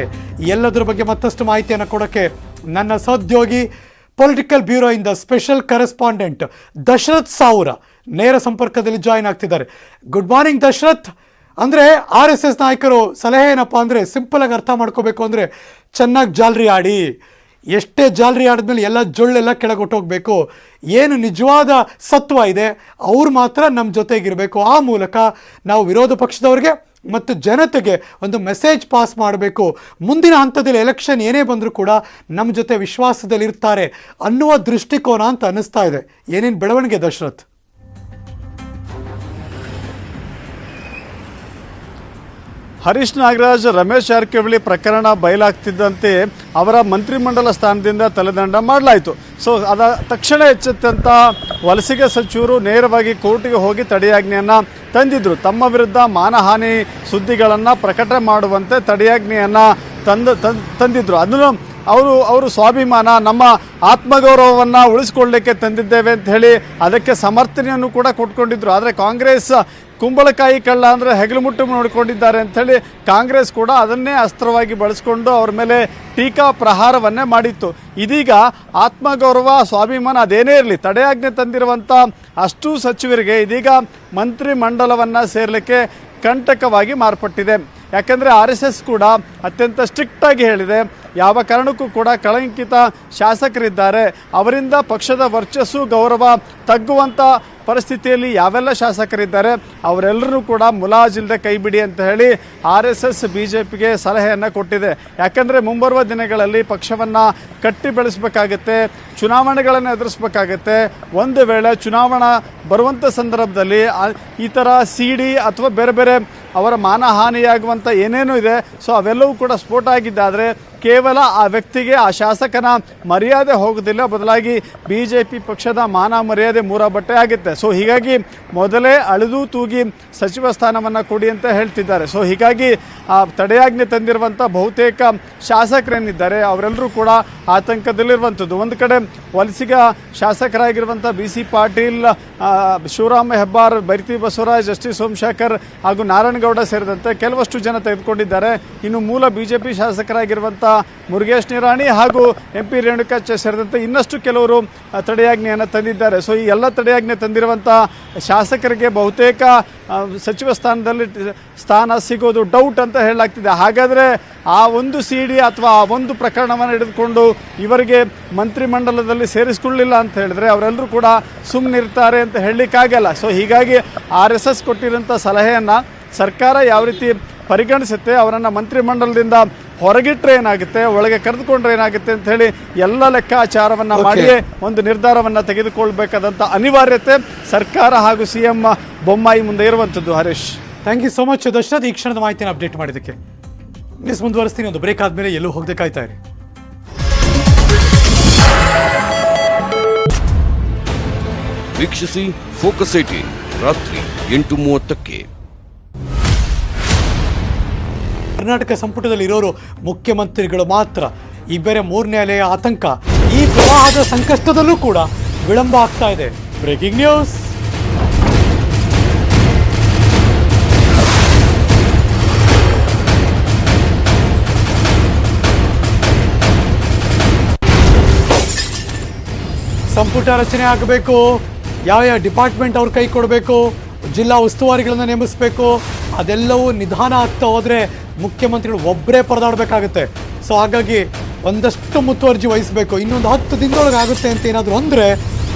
ಎಲ್ಲದರ ಬಗ್ಗೆ ಮತ್ತಷ್ಟು ಮಾಹಿತಿಯನ್ನು ಕೊಡೋಕ್ಕೆ ನನ್ನ ಸಹೋದ್ಯೋಗಿ ಪೊಲಿಟಿಕಲ್ ಬ್ಯೂರೋಯಿಂದ ಸ್ಪೆಷಲ್ ಕರೆಸ್ಪಾಂಡೆಂಟ್ ದಶರಥ್ ಸಾವೂರ ನೇರ ಸಂಪರ್ಕದಲ್ಲಿ ಜಾಯಿನ್ ಆಗ್ತಿದ್ದಾರೆ. Good morning Dashrath. ಅಂದರೆ RSS ನಾಯಕರು ಸಲಹೆ ಏನಪ್ಪ ಅಂದರೆ ಸಿಂಪಲ್ ಆಗಿ ಅರ್ಥ ಮಾಡ್ಕೋಬೇಕು ಅಂದರೆ ಚೆನ್ನಾಗಿ ಜಾಲರಿ ಆಡಿ, ಎಷ್ಟೇ ಜಾಲರಿ ಆಡಿದ್ಮೇಲೆ ಎಲ್ಲ ಜೊಳ್ಳೆಲ್ಲ ಕೆಳಗೆ ಹೊಟ್ಟೋಗ್ಬೇಕು. ಏನು ನಿಜವಾದ ಸತ್ವ ಇದೆ ಅವ್ರು ಮಾತ್ರ ನಮ್ಮ ಜೊತೆಗಿರಬೇಕು. ಆ ಮೂಲಕ ನಾವು ವಿರೋಧ ಪಕ್ಷದವ್ರಿಗೆ ಮತ್ತು ಜನತೆಗೆ ಒಂದು ಮೆಸೇಜ್ ಪಾಸ್ ಮಾಡಬೇಕು. ಮುಂದಿನ ಹಂತದಲ್ಲಿ ಎಲೆಕ್ಷನ್ ಏನೇ ಬಂದರೂ ಕೂಡ ನಮ್ಮ ಜೊತೆ ವಿಶ್ವಾಸದಲ್ಲಿರ್ತಾರೆ ಅನ್ನುವ ದೃಷ್ಟಿಕೋನ ಅಂತ ಅನ್ನಿಸ್ತಾ ಇದೆ. ಏನೇನು ಬೆಳವಣಿಗೆ ದಶರಥ್? ಹರೀಶ್ ನಾಗರಾಜ್, ರಮೇಶ್ ಜಾರಕಿಹೊಳಿ ಪ್ರಕರಣ ಬಯಲಾಗ್ತಿದ್ದಂತೆ ಅವರ ಮಂತ್ರಿಮಂಡಲ ಸ್ಥಾನದಿಂದ ತಲೆದಂಡ ಮಾಡಲಾಯಿತು. ಸೊ ಅದ ತಕ್ಷಣ ಎಚ್ಚೆತ್ತಂಥ ವಲಸಿಗ ಸಚಿವರು ನೇರವಾಗಿ ಕೋರ್ಟಿಗೆ ಹೋಗಿ ತಡೆಯಾಜ್ಞೆಯನ್ನು ತಂದಿದ್ದರು. ತಮ್ಮ ವಿರುದ್ಧ ಮಾನಹಾನಿ ಸುದ್ದಿಗಳನ್ನು ಪ್ರಕಟ ಮಾಡುವಂತೆ ತಡೆಯಾಜ್ಞೆಯನ್ನು ತಂದಿದ್ದರು. ಅದನ್ನು ಅವರು ಸ್ವಾಭಿಮಾನ, ನಮ್ಮ ಆತ್ಮಗೌರವವನ್ನು ಉಳಿಸ್ಕೊಳ್ಳಲಿಕ್ಕೆ ತಂದಿದ್ದೇವೆ ಅಂತ ಹೇಳಿ ಅದಕ್ಕೆ ಸಮರ್ಥನೆಯನ್ನು ಕೂಡ ಕೊಟ್ಕೊಂಡಿದ್ರು. ಆದರೆ ಕಾಂಗ್ರೆಸ್ ಕುಂಬಳಕಾಯಿ ಕಳ್ಳ ಅಂದರೆ ಹೆಗಲು ಮುಟ್ಟು ನೋಡಿಕೊಂಡಿದ್ದಾರೆ ಅಂಥೇಳಿ ಕಾಂಗ್ರೆಸ್ ಕೂಡ ಅದನ್ನೇ ಅಸ್ತ್ರವಾಗಿ ಬಳಸ್ಕೊಂಡು ಅವ್ರ ಮೇಲೆ ಟೀಕಾ ಪ್ರಹಾರವನ್ನೇ ಮಾಡಿತ್ತು. ಇದೀಗ ಆತ್ಮಗೌರವ, ಸ್ವಾಭಿಮಾನ ಅದೇನೇ ಇರಲಿ, ತಡೆಯಾಜ್ಞೆ ತಂದಿರುವಂಥ ಅಷ್ಟೂ ಸಚಿವರಿಗೆ ಇದೀಗ ಮಂತ್ರಿಮಂಡಲವನ್ನು ಸೇರಲಿಕ್ಕೆ ಕಂಟಕವಾಗಿ ಮಾರ್ಪಟ್ಟಿದೆ. ಯಾಕೆಂದರೆ RSS ಕೂಡ ಅತ್ಯಂತ ಸ್ಟ್ರಿಕ್ಟಾಗಿ ಹೇಳಿದೆ, ಯಾವ ಕಾರಣಕ್ಕೂ ಕೂಡ ಕಳಂಕಿತ ಶಾಸಕರಿದ್ದಾರೆ, ಅವರಿಂದ ಪಕ್ಷದ ವರ್ಚಸ್ಸು ಗೌರವ ತಗ್ಗುವಂಥ ಪರಿಸ್ಥಿತಿಯಲ್ಲಿ ಯಾವೆಲ್ಲ ಶಾಸಕರಿದ್ದಾರೆ ಅವರೆಲ್ಲರೂ ಕೂಡ ಮುಲಾಜಿಲ್ಲದೆ ಕೈ ಬಿಡಿ ಅಂತ ಹೇಳಿ RSS BJPಗೆ ಸಲಹೆಯನ್ನು ಕೊಟ್ಟಿದೆ. ಯಾಕೆಂದರೆ ಮುಂಬರುವ ದಿನಗಳಲ್ಲಿ ಪಕ್ಷವನ್ನು ಕಟ್ಟಿ ಬೆಳೆಸಬೇಕಾಗತ್ತೆ, ಚುನಾವಣೆಗಳನ್ನು ಎದುರಿಸಬೇಕಾಗತ್ತೆ. ಒಂದು ವೇಳೆ ಚುನಾವಣಾ ಬರುವಂಥ ಸಂದರ್ಭದಲ್ಲಿ ಈ ಥರ CD ಅಥವಾ ಬೇರೆ ಬೇರೆ ಅವರ ಮಾನಹಾನಿಯಾಗುವಂಥ ಏನೇನೂ ಇದೆ, ಸೊ ಅವೆಲ್ಲವೂ ಕೂಡ ಸ್ಫೋಟ ಆಗಿದ್ದಾದರೆ ಕೇವಲ ಆ ವ್ಯಕ್ತಿಗೆ, ಆ ಶಾಸಕನ ಮರ್ಯಾದೆ ಹೋಗೋದಿಲ್ಲ, ಬದಲಾಗಿ BJP ಪಕ್ಷದ ಮಾನ ಮರ್ಯಾದೆ ಮೂರ ಬಟ್ಟೆ ಆಗುತ್ತೆ. ಸೊ ಹೀಗಾಗಿ ಮೊದಲೇ ಅಳೆದು ತೂಗಿ ಸಚಿವ ಸ್ಥಾನವನ್ನು ಕೊಡಿ ಅಂತ ಹೇಳ್ತಿದ್ದಾರೆ. ಸೊ ಹೀಗಾಗಿ ಆ ತಡೆಯಾಜ್ಞೆ ತಂದಿರುವಂಥ ಬಹುತೇಕ ಶಾಸಕರೇನಿದ್ದಾರೆ ಅವರೆಲ್ಲರೂ ಕೂಡ ಆತಂಕದಲ್ಲಿರುವಂಥದ್ದು. ಒಂದು ಕಡೆ ವಲಸಿಗ ಶಾಸಕರಾಗಿರುವಂಥ BC ಪಾಟೀಲ್, ಶಿವರಾಮ ಹೆಬ್ಬಾರ್, ಬೈರತಿ ಬಸವರಾಜ್, ಜಸ್ಟಿಸ್ ಸೋಮಶೇಖರ್ ಹಾಗೂ ನಾರಾಯಣಗೌಡ ಸೇರಿದಂತೆ ಕೆಲವಷ್ಟು ಜನ ತೆಗೆದುಕೊಂಡಿದ್ದಾರೆ. ಇನ್ನು ಮೂಲ BJP ಶಾಸಕರಾಗಿರುವಂಥ ಮುರುಗೇಶ್ ನಿರಾಣಿ ಹಾಗೂ MP ರೇಣುಕಾಚಾರ್ಯ ಸೇರಿದಂತೆ ಇನ್ನಷ್ಟು ಕೆಲವರು ತಡೆಯಾಜ್ಞೆಯನ್ನು ತಂದಿದ್ದಾರೆ. ಸೊ ಈ ಎಲ್ಲ ತಡೆಯಾಜ್ಞೆ ತಂದಿರುವಂಥ ಶಾಸಕರಿಗೆ ಬಹುತೇಕ ಸಚಿವ ಸ್ಥಾನದಲ್ಲಿ ಸ್ಥಾನ ಸಿಗೋದು ಡೌಟ್ ಅಂತ ಹೇಳಲಾಗ್ತಿದೆ. ಹಾಗಾದರೆ ಆ ಒಂದು CD ಅಥವಾ ಆ ಒಂದು ಪ್ರಕರಣವನ್ನು ಹಿಡಿದುಕೊಂಡು ಇವರಿಗೆ ಮಂತ್ರಿಮಂಡಲದಲ್ಲಿ ಸೇರಿಸಿಕೊಳ್ಳಿಲ್ಲ ಅಂತ ಹೇಳಿದ್ರೆ ಅವರೆಲ್ಲರೂ ಕೂಡ ಸುಮ್ಮನಿರ್ತಾರೆ ಅಂತ ಹೇಳಲಿಕ್ಕಾಗಲ್ಲ. ಸೊ ಹೀಗಾಗಿ RSS ಕೊಟ್ಟಿರೋಂಥ ಸಲಹೆಯನ್ನು ಸರ್ಕಾರ ಯಾವ ರೀತಿ ಪರಿಗಣಿಸುತ್ತೆ, ಅವರನ್ನು ಮಂತ್ರಿಮಂಡಲದಿಂದ ಹೊರಗಿಟ್ರೆ ಏನಾಗುತ್ತೆ, ಒಳಗೆ ಕರೆದುಕೊಂಡ್ರೆ ಏನಾಗುತ್ತೆ ಅಂತ ಹೇಳಿ ಎಲ್ಲ ಲೆಕ್ಕಾಚಾರವನ್ನು ಮಾಡಿಯೇ ಒಂದು ನಿರ್ಧಾರವನ್ನು ತೆಗೆದುಕೊಳ್ಬೇಕಾದಂಥ ಅನಿವಾರ್ಯತೆ ಸರ್ಕಾರ ಹಾಗೂ CM ಬೊಮ್ಮಾಯಿ ಮುಂದೆ ಇರುವಂಥದ್ದು. Harish, thank you so much Dasharath, ಈ ಕ್ಷಣದ ಮಾಹಿತಿಯನ್ನು ಅಪ್ಡೇಟ್ ಮಾಡಿದ್ದಕ್ಕೆ. ನ್ಯೂಸ್ ಮುಂದುವರಿಸ್ತೀನಿ, ಒಂದು ಬ್ರೇಕ್ ಆದಮೇಲೆ ಎಲ್ಲೂ ಹೋಗದೆ ಕಾಯ್ತಾ ಇರಿ. ವೀಕ್ಷಿಸಿ ಫೋಕಸ್ 18 ರಾತ್ರಿ 8:30ಕ್ಕೆ. ಕರ್ನಾಟಕ ಸಂಪುಟದಲ್ಲಿ ಇರೋರು ಮುಖ್ಯಮಂತ್ರಿಗಳು ಮಾತ್ರ. ಈ ಬೇರೆ ಮೂರನೇ ಅಲೆಯ ಆತಂಕ, ಈ ಪ್ರವಾಹದ ಸಂಕಷ್ಟದಲ್ಲೂ ಕೂಡ ವಿಳಂಬ ಆಗ್ತಾ ಇದೆ. Breaking news. ಸಂಪುಟ ರಚನೆ ಆಗಬೇಕು, ಯಾವ ಡಿಪಾರ್ಟ್ಮೆಂಟ್ ಅವ್ರ ಕೈ ಕೊಡಬೇಕು, ಜಿಲ್ಲಾ ಉಸ್ತುವಾರಿಗಳನ್ನು ನೇಮಿಸಬೇಕು, ಅದೆಲ್ಲವೂ ನಿಧಾನ ಆಗ್ತಾ ಹೋದರೆ ಮುಖ್ಯಮಂತ್ರಿಗಳು ಒಬ್ಬರೇ ಪರದಾಡಬೇಕಾಗುತ್ತೆ. ಸೊ ಹಾಗಾಗಿ ಒಂದಷ್ಟು ಮುತುವರ್ಜಿ ವಹಿಸಬೇಕು. ಇನ್ನೊಂದು 10 ದಿನದೊಳಗೆ ಆಗುತ್ತೆ ಅಂತ ಏನಾದರೂ ಅಂದರೆ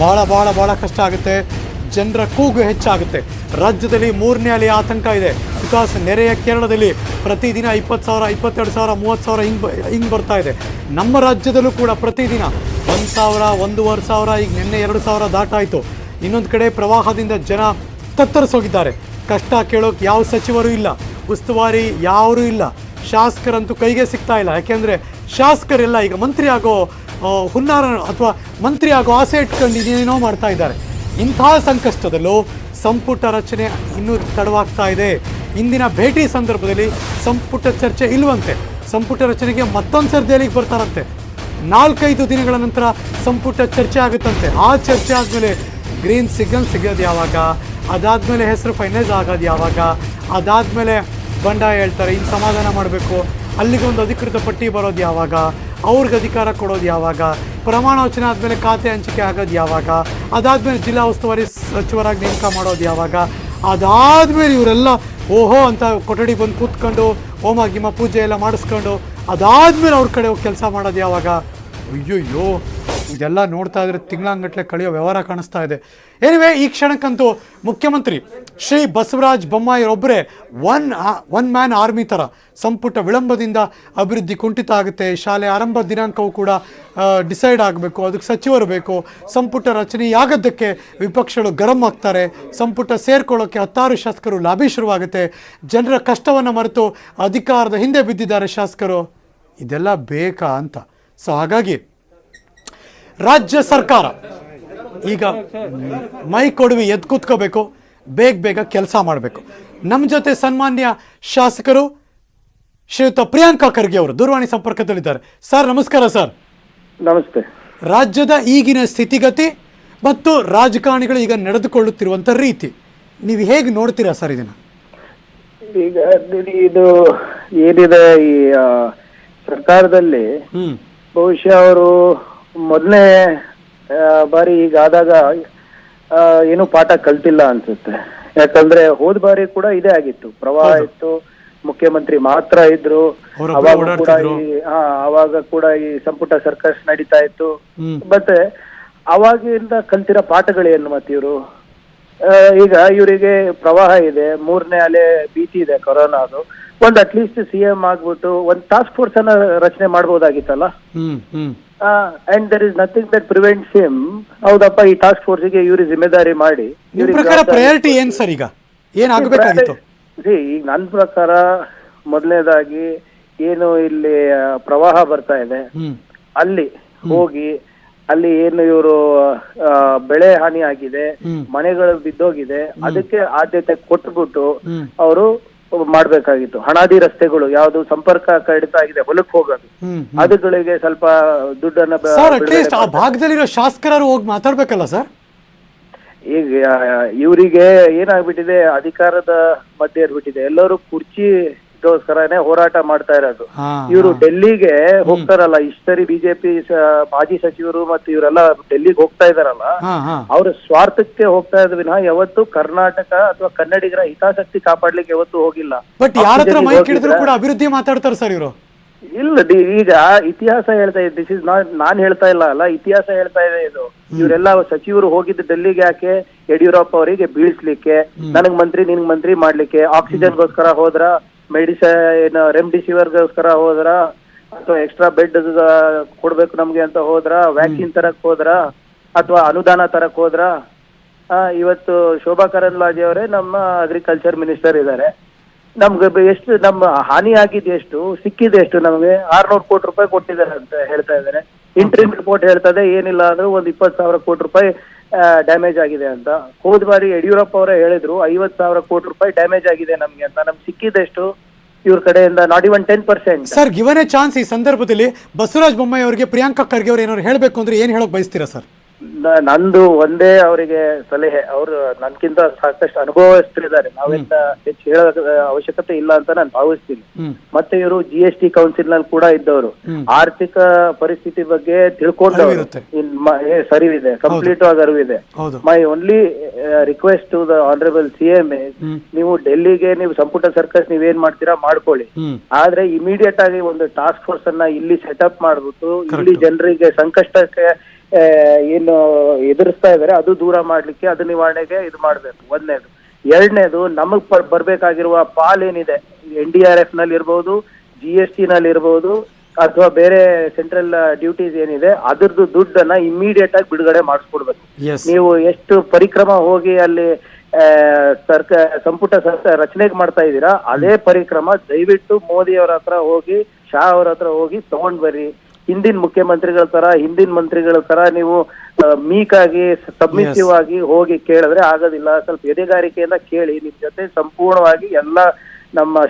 ಭಾಳ ಭಾಳ ಭಾಳ ಕಷ್ಟ ಆಗುತ್ತೆ. ಜನರ ಕೂಗು ಹೆಚ್ಚಾಗುತ್ತೆ. ರಾಜ್ಯದಲ್ಲಿ ಮೂರನೇ ಅಲೆಯ ಆತಂಕ ಇದೆ. ಬಿಕಾಸ್ ನೆರೆಯ ಕೇರಳದಲ್ಲಿ ಪ್ರತಿದಿನ 20,000, 22,000, 30,000 ಹಿಂಗೆ ಬರ್ತಾ ಇದೆ. ನಮ್ಮ ರಾಜ್ಯದಲ್ಲೂ ಕೂಡ ಪ್ರತಿದಿನ 1,000, 1,500, ಈಗ ನಿನ್ನೆ 2,000 ದಾಟಾಯಿತು. ಇನ್ನೊಂದು ಕಡೆ ಪ್ರವಾಹದಿಂದ ಜನ ತತ್ತರಿಸೋಗಿದ್ದಾರೆ. ಕಷ್ಟ ಕೇಳೋಕೆ ಯಾವ ಸಚಿವರು ಇಲ್ಲ, ಉಸ್ತುವಾರಿ ಯಾರೂ ಇಲ್ಲ, ಶಾಸಕರಂತೂ ಕೈಗೆ ಸಿಗ್ತಾ ಇಲ್ಲ. ಯಾಕೆಂದರೆ ಶಾಸಕರೆಲ್ಲ ಈಗ ಮಂತ್ರಿ ಆಗೋ ಹುನ್ನಾರ ಅಥವಾ ಮಂತ್ರಿ ಆಗೋ ಆಸೆ ಇಟ್ಕೊಂಡು ಇನ್ನೇನೋ ಮಾಡ್ತಾ ಇದ್ದಾರೆ. ಇಂಥ ಸಂಕಷ್ಟದಲ್ಲೂ ಸಂಪುಟ ರಚನೆ ಇನ್ನೂ ತಡವಾಗ್ತಾ ಇದೆ. ಇಂದಿನ ಭೇಟಿ ಸಂದರ್ಭದಲ್ಲಿ ಸಂಪುಟ ಚರ್ಚೆ ಇಲ್ವಂತೆ. ಸಂಪುಟ ರಚನೆಗೆ ಮತ್ತೊಂದು ಸರಿ ದೆಹಲಿಗೆ ಬರ್ತಾರಂತೆ. 4-5 ದಿನಗಳ ನಂತರ ಸಂಪುಟ ಚರ್ಚೆ ಆಗುತ್ತಂತೆ. ಆ ಚರ್ಚೆ ಆದಮೇಲೆ ಗ್ರೀನ್ ಸಿಗ್ನಲ್ ಸಿಗೋದು ಯಾವಾಗ, ಅದಾದಮೇಲೆ ಹೆಸರು ಫೈನಲೈಸ್ ಆಗೋದು ಯಾವಾಗ, ಅದಾದಮೇಲೆ ಬಂಡಾಯ ಹೇಳ್ತಾರೆ ಇನ್ನು ಸಮಾಧಾನ ಮಾಡಬೇಕು, ಅಲ್ಲಿಗೆ ಒಂದು ಅಧಿಕೃತ ಪಟ್ಟಿ ಬರೋದು ಯಾವಾಗ, ಅವ್ರಿಗೆ ಅಧಿಕಾರ ಕೊಡೋದು ಯಾವಾಗ, ಪ್ರಮಾಣ ವಚನ ಆದಮೇಲೆ ಖಾತೆ ಹಂಚಿಕೆ ಆಗೋದು ಯಾವಾಗ, ಅದಾದಮೇಲೆ ಜಿಲ್ಲಾ ಉಸ್ತುವಾರಿ ಸಚಿವರಾಗಿ ನೇಮಕ ಮಾಡೋದು ಯಾವಾಗ, ಅದಾದಮೇಲೆ ಇವರೆಲ್ಲ ಓಹೋ ಅಂತ ಕೊಠಡಿ ಬಂದು ಕೂತ್ಕೊಂಡು ಹೋಮ ಗಿಮ ಪೂಜೆ ಎಲ್ಲ ಮಾಡಿಸ್ಕೊಂಡು ಅದಾದಮೇಲೆ ಅವ್ರ ಕಡೆ ಹೋಗಿ ಕೆಲಸ ಮಾಡೋದು ಯಾವಾಗ. ಅಯ್ಯಯ್ಯೋ, ಇದೆಲ್ಲ ನೋಡ್ತಾ ಇದ್ರೆ ತಿಂಗಳಂಗಟ್ಲೆ ಕಳೆಯೋ ವ್ಯವಹಾರ ಕಾಣಿಸ್ತಾ ಇದೆ. ಎನಿವೆ, ಈ ಕ್ಷಣಕ್ಕಂತೂ ಮುಖ್ಯಮಂತ್ರಿ ಶ್ರೀ ಬಸವರಾಜ ಬೊಮ್ಮಾಯಿರೊಬ್ಬರೇ ಒನ್ ಮ್ಯಾನ್ ಆರ್ಮಿ ಥರ ಸಂಪುಟ ವಿಳಂಬದಿಂದ ಅಭಿವೃದ್ಧಿ ಕುಂಠಿತ ಆಗುತ್ತೆ. ಶಾಲೆ ಆರಂಭ ದಿನಾಂಕವೂ ಕೂಡ ಡಿಸೈಡ್ ಆಗಬೇಕು, ಅದಕ್ಕೆ ಸಚಿವರು ಬೇಕು. ಸಂಪುಟ ರಚನೆಯಾಗದ್ದಕ್ಕೆ ವಿಪಕ್ಷಗಳು ಗರಂ ಆಗ್ತಾರೆ. ಸಂಪುಟ ಸೇರ್ಕೊಳ್ಳೋಕ್ಕೆ 16 ಶಾಸಕರು ಲಾಬಿ ಶುರುವಾಗುತ್ತೆ. ಜನರ ಕಷ್ಟವನ್ನು ಮರೆತು ಅಧಿಕಾರದ ಹಿಂದೆ ಬಿದ್ದಿದ್ದಾರೆ ಶಾಸಕರು. ಇದೆಲ್ಲ ಬೇಕಾ ಅಂತ. ಸೊ ಹಾಗಾಗಿ ರಾಜ್ಯ ಸರ್ಕಾರ ಈಗ ಮೈ ಕೊಡುವಿ ಎದ್ದು ಕೂತ್ಕೋಬೇಕು, ಬೇಗ ಕೆಲಸ ಮಾಡಬೇಕು. ನಮ್ಮ ಜೊತೆ ಸನ್ಮಾನ್ಯ ಶಾಸಕರು ಶ್ರೀಯುತ ಪ್ರಿಯಾಂಕಾ ಖರ್ಗೆ ಅವರು ದೂರವಾಣಿ ಸಂಪರ್ಕದಲ್ಲಿದ್ದಾರೆ. ಸರ್ ನಮಸ್ಕಾರ. ಸರ್ ನಮಸ್ತೆ. ರಾಜ್ಯದ ಈಗಿನ ಸ್ಥಿತಿಗತಿ ಮತ್ತು ರಾಜಕಾರಣಿಗಳು ಈಗ ನಡೆದುಕೊಳ್ಳುತ್ತಿರುವಂಥ ರೀತಿ ನೀವು ಹೇಗೆ ನೋಡ್ತೀರಾ ಸರ್ ಇದನ್ನ? ಈಗ ಇದು ಏನಿದೆ ಈ ಸರ್ಕಾರದಲ್ಲಿ ಬಹುಶಃ ಅವರು ಮೊದಲನೇ ಬಾರಿ ಈಗ ಆದಾಗ ಏನು ಪಾಠ ಕಲ್ತಿಲ್ಲ ಅನ್ಸುತ್ತೆ. ಯಾಕಂದ್ರೆ ಹೋದ ಬಾರಿ ಕೂಡ ಇದೇ ಆಗಿತ್ತು, ಪ್ರವಾಹ ಇತ್ತು, ಮುಖ್ಯಮಂತ್ರಿ ಮಾತ್ರ ಇದ್ರು, ಅವಾಗ ಕೂಡ ಈ ಸಂಪುಟ ಸರ್ಕಸ್ ನಡೀತಾ ಇತ್ತು. ಮತ್ತೆ ಅವಾಗಿಂದ ಕಲ್ತಿರೋ ಪಾಠಗಳೇನು? ಮತ್ತೆ ಇವರು ಈಗ ಇವರಿಗೆ ಪ್ರವಾಹ ಇದೆ, ಮೂರನೇ ಅಲೆ ಭೀತಿ ಇದೆ ಕೊರೋನಾದು, ಒಂದ್ ಅಟ್ಲೀಸ್ಟ್ CM ಆಗ್ಬಿಟ್ಟು ಒಂದ್ ಟಾಸ್ಕ್ ಫೋರ್ಸ್ ಅನ್ನ ರಚನೆ ಮಾಡ್ಬೋದಾಗಿತ್ತಲ್ಲ. And there is nothing that prevents him. ಹೌದಪ್ಪ, ಈ ಟಾಸ್ಕ್ ಫೋರ್ಸ್ ಗೆ ಇವ್ರ ಜಿಮ್ಮೆದಾರಿ ಮಾಡಿ. ಪ್ರಯಾರಿಟಿ ಏನ್ ಸರ್ ಈಗ ಏನಾಗಬೇಕಾಗಿತ್ತು? ಈಗ ನನ್ನ ಪ್ರಕಾರ ಮೊದಲನೇದಾಗಿ ಏನು ಇಲ್ಲಿ ಪ್ರವಾಹ ಬರ್ತಾ ಇದೆ ಅಲ್ಲಿ ಹೋಗಿ ಅಲ್ಲಿ ಏನು ಇವರು ಬೆಳೆ ಹಾನಿ ಆಗಿದೆ, ಮನೆಗಳು ಬಿದ್ದೋಗಿದೆ, ಅದಕ್ಕೆ ಆದ್ಯತೆ ಕೊಟ್ಬಿಟ್ಟು ಅವರು ಮಾಡ್ಬೇಕಾಗಿತ್ತು. ಹಣಾದಿ ರಸ್ತೆಗಳು ಯಾವ್ದು ಸಂಪರ್ಕ ಕಡಿತ ಆಗಿದೆ ಹೊಲಕ್ಕೆ ಹೋಗೋದು, ಅದುಗಳಿಗೆ ಸ್ವಲ್ಪ ದುಡ್ಡನ್ನ ಅಟ್ಲೀಸ್ಟ್ ಆ ಭಾಗದಲ್ಲಿರೋ ಶಾಸಕರು ಹೋಗಿ ಮಾತಾಡ್ಬೇಕಲ್ಲ ಸರ್. ಈಗ ಇವರಿಗೆ ಏನಾಗ್ಬಿಟ್ಟಿದೆ, ಅಧಿಕಾರದ ಮಧ್ಯೆ ಇರ್ಬಿಟ್ಟಿದೆ, ಎಲ್ಲರೂ ಕುರ್ಚಿಗೋಸ್ಕರನೇ ಹೋರಾಟ ಮಾಡ್ತಾ ಇರೋದು. ಇವರು ಡೆಲ್ಲಿಗೆ ಹೋಗ್ತಾರಲ್ಲ, ಇಷ್ಟರಿ ಬಿಜೆಪಿ ಮಾಜಿ ಸಚಿವರು ಮತ್ತು ಇವರೆಲ್ಲ ಡೆಲ್ಲಿಗೆ ಹೋಗ್ತಾ ಇದಾರಲ್ಲ, ಅವ್ರ ಸ್ವಾರ್ಥಕ್ಕೆ ಹೋಗ್ತಾ ಇದ್ ವಿನಃ ಯಾವತ್ತು ಕರ್ನಾಟಕ ಅಥವಾ ಕನ್ನಡಿಗರ ಹಿತಾಸಕ್ತಿ ಕಾಪಾಡ್ಲಿಕ್ಕೆ ಯಾವತ್ತು ಹೋಗಿಲ್ಲ. ಬಟ್ ಯಾರ ಹತ್ರ ಮೈಕ್ ಹಿಡಿದ್ರು ಕೂಡ ಅಭಿವೃದ್ಧಿ ಮಾತಾಡ್ತಾರೆ ಸರ್ ಇವರು. ಇಲ್ಲ, ಈಗ ಇತಿಹಾಸ ಹೇಳ್ತಾ ಇದೆ, ದಿಸ್ ಇಸ್ ನಾನ್ ಹೇಳ್ತಾ ಇಲ್ಲ ಅಲ್ಲ, ಇತಿಹಾಸ ಹೇಳ್ತಾ ಇದೆ ಇದು. ಇವರೆಲ್ಲ ಸಚಿವರು ಹೋಗಿದ್ದು ಡೆಲ್ಲಿಗೆ ಯಾಕೆ? ಯಡಿಯೂರಪ್ಪ ಅವರಿಗೆ ಬೀಳಿಸ್ಲಿಕ್ಕೆ, ನನಗ್ ಮಂತ್ರಿ ನಿನ್ಗ್ ಮಂತ್ರಿ ಮಾಡ್ಲಿಕ್ಕೆ. ಆಕ್ಸಿಜನ್ಗೋಸ್ಕರ ಹೋದ್ರ, ಮೆಡಿಸಿನ್ ರೆಮ್ಡಿಸಿವಿರ್ಗೋಸ್ಕರ ಹೋದ್ರ, ಅಥವಾ ಎಕ್ಸ್ಟ್ರಾ ಬೆಡ್ ಕೊಡ್ಬೇಕು ನಮ್ಗೆ ಅಂತ ಹೋದ್ರ, ವ್ಯಾಕ್ಸಿನ್ ತರಕ್ ಹೋದ್ರ, ಅಥವಾ ಅನುದಾನ ತರಕ್ ಹೋದ್ರ. ಇವತ್ತು ಶೋಭಾ ಕರಂದ್ಲಾಜೆ ಅವರೇ ನಮ್ಮ ಅಗ್ರಿಕಲ್ಚರ್ ಮಿನಿಸ್ಟರ್ ಇದ್ದಾರೆ. ನಮ್ಗೆ ಎಷ್ಟು ನಮ್ಮ ಹಾನಿ ಆಗಿದ್ದು ಎಷ್ಟು, ಸಿಕ್ಕಿದೆ ಎಷ್ಟು? ನಮಗೆ 600 ಕೋಟಿ ರೂಪಾಯಿ ಕೊಟ್ಟಿದ್ದಾರೆ ಅಂತ ಹೇಳ್ತಾ ಇದ್ದಾರೆ. ಇಂಟ್ರಿಮ್ ರಿಪೋರ್ಟ್ ಹೇಳ್ತದೆ ಏನಿಲ್ಲ ಅಂದ್ರೆ 20,000 ಕೋಟಿ ರೂಪಾಯಿ ಡ್ಯಾಮೇಜ್ ಆಗಿದೆ ಅಂತ. ಹೋದ ಬಾರಿ ಯಡಿಯೂರಪ್ಪ ಅವರೇ ಹೇಳಿದ್ರು 50,000 ಕೋಟಿ ರೂಪಾಯಿ ಡ್ಯಾಮೇಜ್ ಆಗಿದೆ ನಮ್ಗೆ ಅಂತ. ನಮ್ಗೆ ಸಿಕ್ಕಿದೆಷ್ಟು ಇವ್ರ ಕಡೆಯಿಂದ? Not even 10%. Sir, given A chance ಈ ಸಂದರ್ಭದಲ್ಲಿ ಬಸವರಾಜ ಬೊಮ್ಮಾಯಿ ಅವರಿಗೆ ಪ್ರಿಯಾಂಕಾ ಖರ್ಗೆ ಅವರು ಏನಾದ್ರು ಹೇಳ್ಬೇಕು ಅಂದ್ರೆ ಏನ್ ಹೇಳಕ್ ಬಯಸ್ತೀರಾ ಸರ್? ನಂದು ಒಂದೇ ಅವರಿಗೆ ಸಲಹೆ, ಅವರು ನನ್ಕಿಂತ ಸಾಕಷ್ಟು ಅನುಭವಸ್ಥರಿದ್ದಾರೆ, ನಾವೆಂತ ಹೆಚ್ಚು ಹೇಳೋ ಅವಶ್ಯಕತೆ ಇಲ್ಲ ಅಂತ ನಾನು ಭಾವಿಸ್ತೀನಿ. ಮತ್ತೆ ಇವರು GST ಕೌನ್ಸಿಲ್ ನಲ್ಲಿ ಕೂಡ ಇದ್ದವರು, ಆರ್ಥಿಕ ಪರಿಸ್ಥಿತಿ ಬಗ್ಗೆ ತಿಳ್ಕೊಂಡವರು, ಸರಿವಿದೆ, ಕಂಪ್ಲೀಟ್ ಆಗಿ ಅರಿವಿದೆ. My only request to the honourable CM, ನೀವು ಡೆಲ್ಲಿಗೆ ನೀವು ಸಂಪುಟ ಸರ್ಕಸ್ ನೀವೇನ್ ಮಾಡ್ತೀರಾ ಮಾಡ್ಕೊಳ್ಳಿ, ಆದ್ರೆ ಇಮಿಡಿಯೇಟ್ ಆಗಿ ಒಂದು ಟಾಸ್ಕ್ ಫೋರ್ಸ್ ಅನ್ನ ಇಲ್ಲಿ ಸೆಟಪ್ ಮಾಡ್ಬಿಟ್ಟು ಇಲ್ಲಿ ಜನರಿಗೆ ಸಂಕಷ್ಟಕ್ಕೆ ಏನು ಎದುರಿಸ್ತಾ ಇದಾರೆ ಅದು ದೂರ ಮಾಡ್ಲಿಕ್ಕೆ, ಅದು ನಿವಾರಣೆಗೆ ಇದು ಮಾಡ್ಬೇಕು. ಒಂದನೇದು. ಎರಡನೇದು, ನಮಗ್ ಬರ್ಬೇಕಾಗಿರುವ ಪಾಲೇನಿದೆ, NDRF ನಲ್ಲಿ ಇರ್ಬೋದು, GST ನಲ್ಲಿ ಇರ್ಬೋದು, ಅಥವಾ ಬೇರೆ ಸೆಂಟ್ರಲ್ ಡ್ಯೂಟೀಸ್ ಏನಿದೆ ಅದ್ರದ್ದು ದುಡ್ಡನ್ನ ಇಮಿಡಿಯೇಟ್ ಆಗಿ ಬಿಡುಗಡೆ ಮಾಡಿಸ್ಕೊಡ್ಬೇಕು. ನೀವು ಎಷ್ಟು ಪರಿಕ್ರಮ ಹೋಗಿ ಅಲ್ಲಿ ಸಂಪುಟ ರಚನೆಗೆ ಮಾಡ್ತಾ ಇದ್ದೀರಾ, ಅದೇ ಪರಿಕ್ರಮ ದಯವಿಟ್ಟು ಮೋದಿ ಅವರ ಹತ್ರ ಹೋಗಿ, ಶಾ ಅವರ ಹತ್ರ ಹೋಗಿ ತಗೊಂಡ್ ಬರ್ರಿ. ಹಿಂದಿನ ಮುಖ್ಯಮಂತ್ರಿಗಳ ತರ, ಹಿಂದಿನ ಮಂತ್ರಿಗಳ ತರ ನೀವು ಮೀಕಾಗಿ ಸಬ್ಮಿಸಿವ್ ಆಗಿ ಹೋಗಿ ಕೇಳಿದ್ರೆ ಆಗೋದಿಲ್ಲ. ಸ್ವಲ್ಪ ಎದೆಗಾರಿಕೆಯಿಂದ ಕೇಳಿ. ನಿಮ್ ಜೊತೆ ಸಂಪೂರ್ಣವಾಗಿ ಎಲ್ಲ ನಮ್ಮ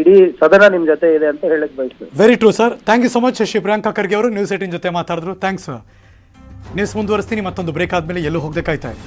ಇಡೀ ಸದನ ನಿಮ್ ಜೊತೆ ಇದೆ ಅಂತ ಹೇಳಕ್ ಬಯಸ್ತೇನೆ. Very true sir. Thank you so much Shri Priyanka Kharge ಅವರು ನ್ಯೂಸ್ 18 ಜೊತೆ ಮಾತಾಡಿದ್ರು. ಥ್ಯಾಂಕ್ಸ್. ನ್ಯೂಸ್ ಮುಂದುವರಿಸ್ತೀನಿ. ಮತ್ತೊಂದು ಬ್ರೇಕ್ ಆದ್ಮೇಲೆ ಎಲ್ಲೂ ಹೋಗದೆ ಕಾಯ್ತಾ ಇದೆ.